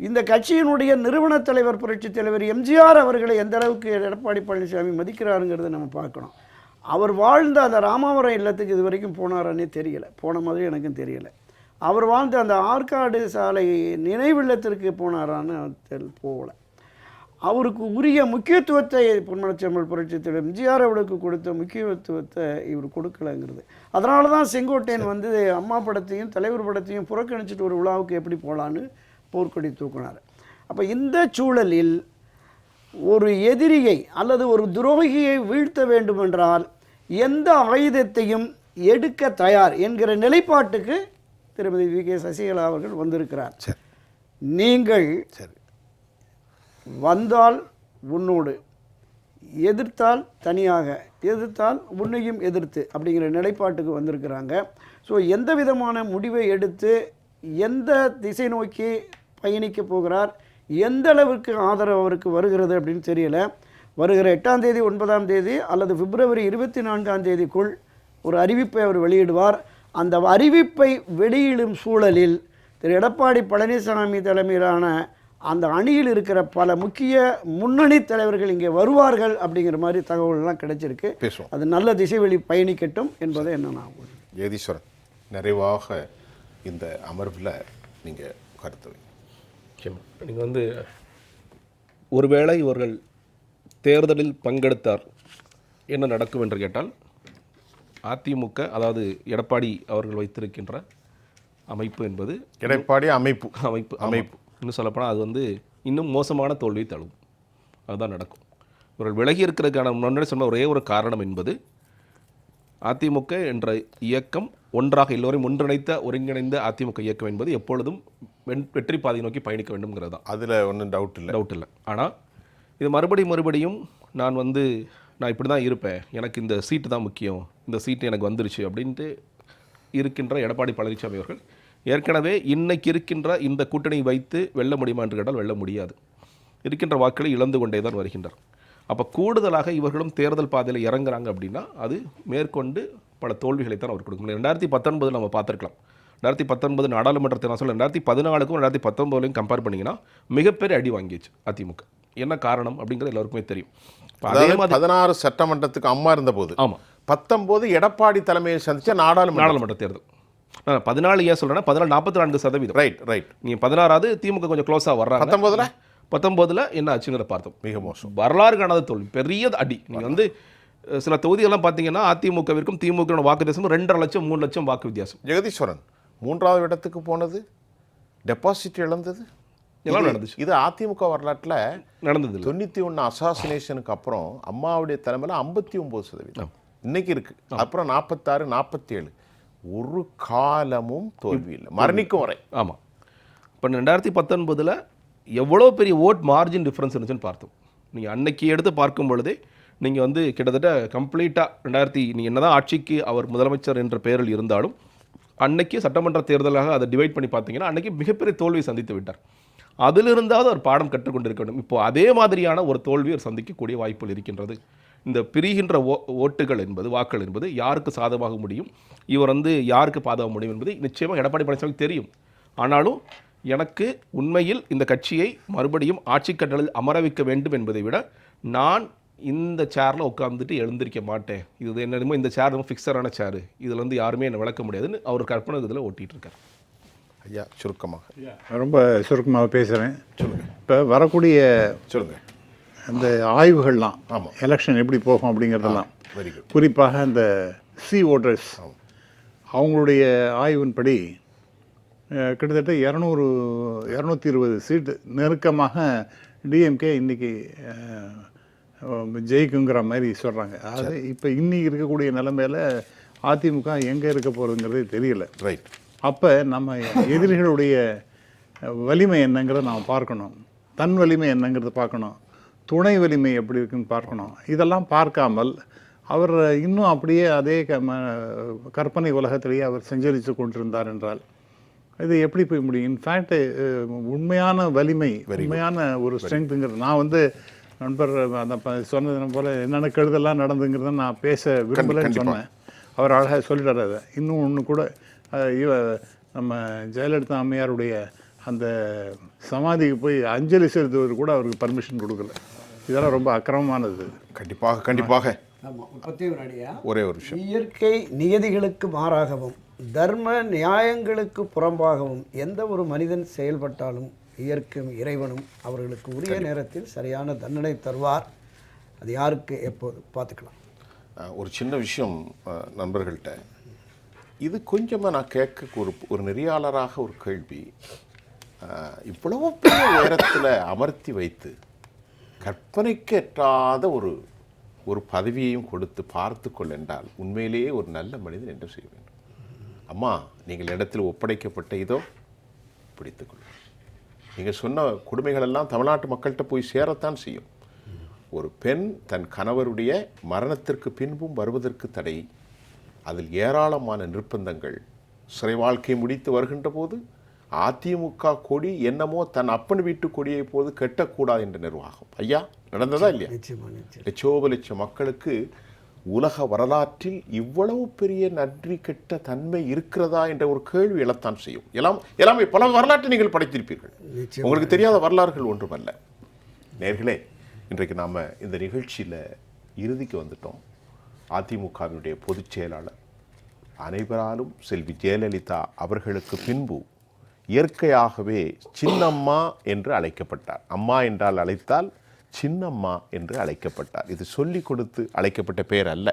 இந்த கட்சியினுடைய நிறுவன தலைவர் புரட்சித் தலைவர் எம்ஜிஆர் அவர்களை எந்த அளவுக்கு எடப்பாடி பழனிசாமி மதிக்கிறாருங்கிறத நம்ம பார்க்கணும். அவர் வாழ்ந்த அந்த ராமாவரம் இல்லத்துக்கு இது வரைக்கும் போனாரானே தெரியல, போன மாதிரி எனக்கும் தெரியலை. அவர் வாழ்ந்த அந்த ஆற்காடு சாலை நினைவில்லத்திற்கு போனாரான்னு போகலை. அவருக்கு உரிய முக்கியத்துவத்தை பொன்மனச்செம்மல் புரட்சித் தலைவர் எம்ஜிஆர் அவர்களுக்கு கொடுத்த முக்கியத்துவத்தை இவர் கொடுக்கலங்கிறது. அதனால தான் செங்கோட்டையன் வந்து அம்மா படத்தையும் தலைவர் படத்தையும் புறக்கணிச்சிட்டு ஒரு விழாவுக்கு எப்படி போகலான்னு போர்க்கொடி தூக்கினார். அப்போ இந்த சூழலில் ஒரு எதிரியை அல்லது ஒரு துரோகியை வீழ்த்த வேண்டுமென்றால் எந்த ஆயுதத்தையும் எடுக்க தயார் என்கிற நிலைப்பாட்டுக்கு திருமதி வி.கே. சசிகலா அவர்கள் வந்திருக்கிறார். நீங்கள் வந்தால் உன்னோடு, எதிர்த்தால் தனியாக, எதிர்த்தால் உன்னையும் எதிர்த்து அப்படிங்கிற நிலைப்பாட்டுக்கு வந்திருக்கிறாங்க. ஸோ எந்த விதமான முடிவை எடுத்து எந்த திசை நோக்கி பயணிக்க போகிறார், எந்த அளவுக்கு ஆதரவு அவருக்கு வருகிறது அப்படின்னு தெரியல. வருகிற 8ஆம் தேதி 9ஆம் தேதி அல்லது பிப்ரவரி 24ஆம் தேதிக்குள் ஒரு அறிவிப்பை அவர் வெளியிடுவார். அந்த அறிவிப்பை வெளியிடும் சூழலில் திரு எடப்பாடி பழனிசாமி தலைமையிலான அந்த அணியில் இருக்கிற பல முக்கிய முன்னணி தலைவர்கள் இங்கே வருவார்கள் அப்படிங்கிற மாதிரி தகவல்கள்லாம் கிடைச்சிருக்கு. அது நல்ல திசை வழி பயணிக்கட்டும் என்பதை என்ன நான் ஜெகதீஸ்வரன், நிறைவாக இந்த அமர்வில் நீங்கள் கருத்து நீங்கள் வந்து ஒருவேளை இவர்கள் தேர்தலில் பங்கெடுத்தார் என்ன நடக்கும் என்று கேட்டால், அதிமுக அதாவது எடப்பாடி அவர்கள் வைத்திருக்கின்ற அமைப்பு என்பது எடப்பாடி அமைப்பு இன்னும் சொல்லப்போனால் அது வந்து இன்னும் மோசமான தோல்வியை தழுவும். அதுதான் நடக்கும். இவர்கள் விலகி இருக்கிறதுக்கான முன்னாடி சொன்ன ஒரே ஒரு காரணம் என்பது அதிமுக என்ற இயக்கம் ஒன்றாக எல்லோரையும் ஒன்றிணைத்த ஒருங்கிணைந்த அதிமுக இயக்கம் என்பது எப்பொழுதும் வெற்றி பாதை நோக்கி பயணிக்க வேண்டும்ங்கிறது தான். அதில் ஒன்றும் டவுட் இல்லை. ஆனால் இது மறுபடியும் நான் இப்படி தான் இருப்பேன், எனக்கு இந்த சீட்டு தான் முக்கியம், இந்த சீட்டு எனக்கு வந்துருச்சு அப்படின்ட்டு இருக்கின்ற எடப்பாடி பழனிசாமி அவர்கள் ஏற்கனவே இன்னைக்கு இருக்கின்ற இந்த கூட்டணி வைத்து வெல்ல முடியுமா என்று கேட்டால் வெல்ல முடியாது. இருக்கின்ற வாக்களை இழந்து கொண்டே தான் வருகின்றார். அப்போ கூடுதலாக இவர்களும் தேர்தல் பாதையில் இறங்குறாங்க அப்படின்னா அது மேற்கொண்டு பல தோல்விகளைத்தான் அவர் கொடுக்க முடியும். 2019 நம்ம பார்த்துருக்கலாம். 2019 நாடாளுமன்ற தேர்தல் 2014க்கும் 2019 கம்பேர் பண்ணிங்கன்னா மிகப்பெரிய அடி வாங்கிச்சு அதிமுக. என்ன காரணம் அப்படிங்கிறது எல்லாருக்குமே தெரியும். அதே மாதிரி 16 சட்டமன்றத்துக்கு அம்மா இருந்த போது, ஆமாம், 19 எடப்பாடி தலைமையை சந்திச்ச நாடாளுமன்ற தேர்தல். 14 ஏன் சொல்கிறேன்னா 44%. ரைட். நீங்கள் 16 திமுக கொஞ்சம் க்ளோஸாக வர்றாங்க. 19 என்ன ஆச்சுங்கிற பார்த்தோம். மிக மோசம், வரலாறு காணாத தோல்வி, பெரிய அடி. நீங்கள் வந்து சில தொகுதிகள்லாம் பார்த்தீங்கன்னா அதிமுகவிற்கும் திமுக வாக்கு வித்தியாசம் 2.5 லட்சம் 3 லட்சம் வாக்கு வித்தியாசம். ஜெகதீஸ்வரன் 3வது இடத்துக்கு போனது, டெபாசிட் இழந்தது, எல்லாம் நடந்துச்சு. இது அதிமுக வரலாற்றில் நடந்தது. 91 அசாசினேஷனுக்கு அப்புறம் அம்மாவுடைய தலைமையில் 59%. இன்னைக்கு இருக்கு. அப்புறம் 46, 47. ஒரு காலமும் தோல்வி இல்லை, மரணிக்கும் வரை. ஆமாம். இப்போ 2019 எவ்வளோ பெரிய ஓட் மார்ஜின் டிஃப்ரென்ஸ் இருந்துச்சுன்னு பார்த்தோம். நீங்கள் அன்னைக்கு எடுத்து பார்க்கும் பொழுதே நீங்கள் வந்து கிட்டத்தட்ட கம்ப்ளீட்டாக நீங்கள் என்ன தான் ஆட்சிக்கு அவர் முதலமைச்சர் என்ற பெயரில் இருந்தாலும் அன்னைக்கு சட்டமன்ற தேர்தலாக அதை டிவைட் பண்ணி பார்த்தீங்கன்னா அன்னைக்கு மிகப்பெரிய தோல்வியை சந்தித்து விட்டார். அதிலிருந்தாவது அவர் பாடம் கற்றுக்கொண்டிருக்க வேண்டும். இப்போது அதே மாதிரியான ஒரு தோல்வியை சந்திக்கக்கூடிய வாய்ப்புகள் இருக்கின்றது. இந்த பிரிகின்ற ஓட்டுகள் என்பது, வாக்கள் என்பது யாருக்கு சாதகமாக முடியும், இவர் வந்து யாருக்கு பாதக முடியும் என்பது நிச்சயமாக எடப்பாடி பழனிசாமிக்கு தெரியும். ஆனாலும் எனக்கு உண்மையில் இந்த கட்சியை மறுபடியும் ஆட்சி கட்டளில் அமர வைக்க வேண்டும் என்பதை விட நான் இந்த சேரில் உட்காந்துட்டு எழுந்திருக்க மாட்டேன், இது என்னமோ இந்த சேர் ரொம்ப ஃபிக்ஸரான சேரு, இதில் வந்து யாருமே என்னை விளக்க முடியாதுன்னு அவர் கற்பனை இதில் ஓட்டிகிட்டு இருக்கார். ஐயா சுருக்கமாக, ரொம்ப சுருக்கமாக பேசுகிறேன். சொல்லுங்கள். இப்போ வரக்கூடிய சொல்லுங்கள் அந்த ஆய்வுகள்லாம், ஆமாம், எலெக்ஷன் எப்படி போகும் அப்படிங்கிறதெல்லாம், குறிப்பாக அந்த ஓட்டர்ஸ் அவங்களுடைய ஆய்வின்படி கிட்டத்தட்ட 220 சீட்டு நெருக்கமாக டிஎம்கே இன்றைக்கி ஜெயிக்குங்கிற மாதிரி சொல்கிறாங்க. அதாவது இப்போ இன்னைக்கு இருக்கக்கூடிய நிலைமையில் அதிமுக எங்கே இருக்க போகிறதுங்கிறதே தெரியல. ரைட். அப்போ நம்ம எதிரிகளுடைய வலிமை என்னங்கிறத நாம் பார்க்கணும், தன் வலிமை என்னங்கிறத பார்க்கணும், துணை வலிமை எப்படி இருக்குன்னு பார்க்கணும். இதெல்லாம் பார்க்காமல் அவர் இன்னும் அப்படியே அதே கற்பனை உலகத்திலேயே அவர் சஞ்சரித்து கொண்டிருந்தார் என்றால் இது எப்படி போய் முடியும்? இன்ஃபேக்ட் உண்மையான வலிமை, உண்மையான ஒரு ஸ்ட்ரென்த்துங்கிறது, நான் வந்து நண்பர் அந்த சொன்னது போல் என்னென்ன கெடுதெல்லாம் நடந்துங்கிறத நான் பேச விரும்பலைன்னு சொன்னேன். அவர் அழகாக சொல்லிட்டார். அதை இன்னும் ஒன்று கூட நம்ம ஜெயலலிதா அம்மையாருடைய அந்த சமாதிக்கு போய் அஞ்சலி செலுத்துவது கூட அவருக்கு பர்மிஷன் கொடுக்கல. இதெல்லாம் ரொம்ப அக்கிரமமானது. கண்டிப்பாக. ஒரே ஒரு விஷயம், இயற்கை நியதிகளுக்கு மாறாகவும் தர்ம நியாயங்களுக்கு புறம்பாகவும் எந்த ஒரு மனிதன் செயல்பட்டாலும் இயற்கையும் இறைவனும் அவர்களுக்கு உரிய நேரத்தில் சரியான தண்டனை தருவார். அது யாருக்கு எப்போது பார்த்துக்கலாம். ஒரு சின்ன விஷயம் நண்பர்கள்ட்ட, இது கொஞ்சமாக நான் கேட்க ஒரு நெறியாளராக ஒரு கேள்வி. இவ்வளவு பெரிய உயரத்தில் அமர்த்தி வைத்து கற்பனைக்கு எட்டாத ஒரு பதவியையும் கொடுத்து பார்த்து கொள் என்றால் உண்மையிலேயே ஒரு நல்ல மனிதன் என்ன செய்ய வேண்டும்? அம்மா, நீங்கள் இடத்தில் ஒப்படைக்கப்பட்ட இதோ பிடித்துக்கொள்ளும். நீங்கள் சொன்ன கொடுமைகளெல்லாம் தமிழ்நாட்டு மக்கள்கிட்ட போய் சேரத்தான் செய்யும். ஒரு பெண் தன் கணவருடைய மரணத்திற்கு பின்பும் வருவதற்கு தடை, அதில் ஏராளமான நிர்பந்தங்கள். சிறை வாழ்க்கை முடித்து வருகின்ற போது அதிமுக கொடி என்னமோ தன் அப்பன் வீட்டு கொடியை போது கெட்டக்கூடாது என்ற நிர்வாகம். ஐயா, நடந்ததா இல்லையா? லட்சோப மக்களுக்கு உலக வரலாற்றில் இவ்வளவு பெரிய நன்றி கெட்ட தன்மை இருக்கிறதா என்ற ஒரு கேள்வி எழத்தான் செய்யும். எல்லாமே பல வரலாற்றை நீங்கள் படைத்திருப்பீர்கள். உங்களுக்கு தெரியாத வரலாறுகள் ஒன்றுமல்ல. நேர்களே, இன்றைக்கு நாம் இந்த நிகழ்ச்சியில் இறுதிக்கு வந்துட்டோம். அதிமுகவினுடைய பொதுச் செயலாளர், அனைவராலும் செல்வி ஜெயலலிதா அவர்களுக்கு பின்பு இயற்கையாகவே சின்னம்மா என்று அழைக்கப்பட்டார். அம்மா என்றால் அழைத்தால் சின்னம்மா என்று அழைக்கப்பட்டார். இது சொல்லிக் கொடுத்து அழைக்கப்பட்ட பெயர் அல்ல.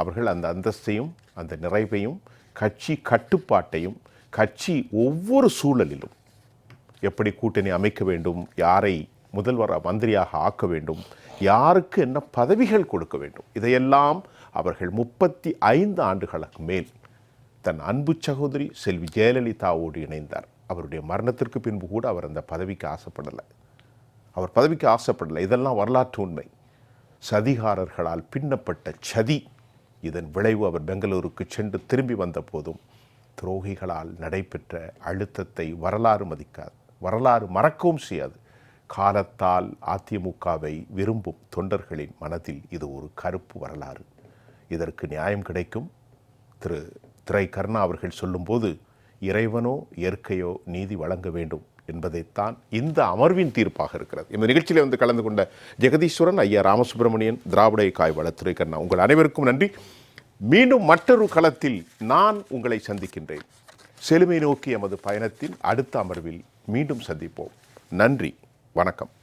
அவர்கள் அந்த அந்தஸ்தையும் அந்த நிறைவையும் கட்சி கட்டுப்பாட்டையும் கட்சி ஒவ்வொரு சூழலிலும் எப்படி கூட்டணி அமைக்க வேண்டும், யாரை முதல்வர் மந்திரியாக ஆக்க வேண்டும், யாருக்கு என்ன பதவிகள் கொடுக்க வேண்டும், இதையெல்லாம் அவர்கள் 35 ஆண்டுகளுக்கு மேல் தன் அன்பு சகோதரி செல்வி ஜெயலலிதாவோடு இணைந்தார். அவருடைய மரணத்திற்கு பின்பு கூட அவர் அந்த பதவிக்கு ஆசைப்படலை. இதெல்லாம் வரலாற்று உண்மை. சதிகாரர்களால் பின்னப்பட்ட சதி. இதன் விளைவு அவர் பெங்களூருக்கு சென்று திரும்பி வந்த போதும் துரோகிகளால் நடைபெற்ற அழுத்தத்தை வரலாறு மறக்கவும் செய்யாது. காலத்தால் அதிமுகவை விரும்பும் தொண்டர்களின் மனதில் இது ஒரு கருப்பு வரலாறு. இதற்கு நியாயம் கிடைக்கும். திரை கருணா அவர்கள் சொல்லும்போது, இறைவனோ இயற்கையோ நீதி வழங்க வேண்டும் என்பதைத்தான் இந்த அமர்வின் தீர்ப்பாக இருக்கிறது. இந்த நிகழ்ச்சியில் வந்து கலந்து கொண்ட ஜெகதீஸ்வரன், ஐயா ராமசுப்ரமணியன், திராவிட காய்வாளர் திரை கருணா, உங்கள் அனைவருக்கும் நன்றி. மீண்டும் மற்றொரு களத்தில் நான் உங்களை சந்திக்கின்றேன். செழுமை நோக்கி எமது பயணத்தின் அடுத்த அமர்வில் மீண்டும் சந்திப்போம். நன்றி, வணக்கம்.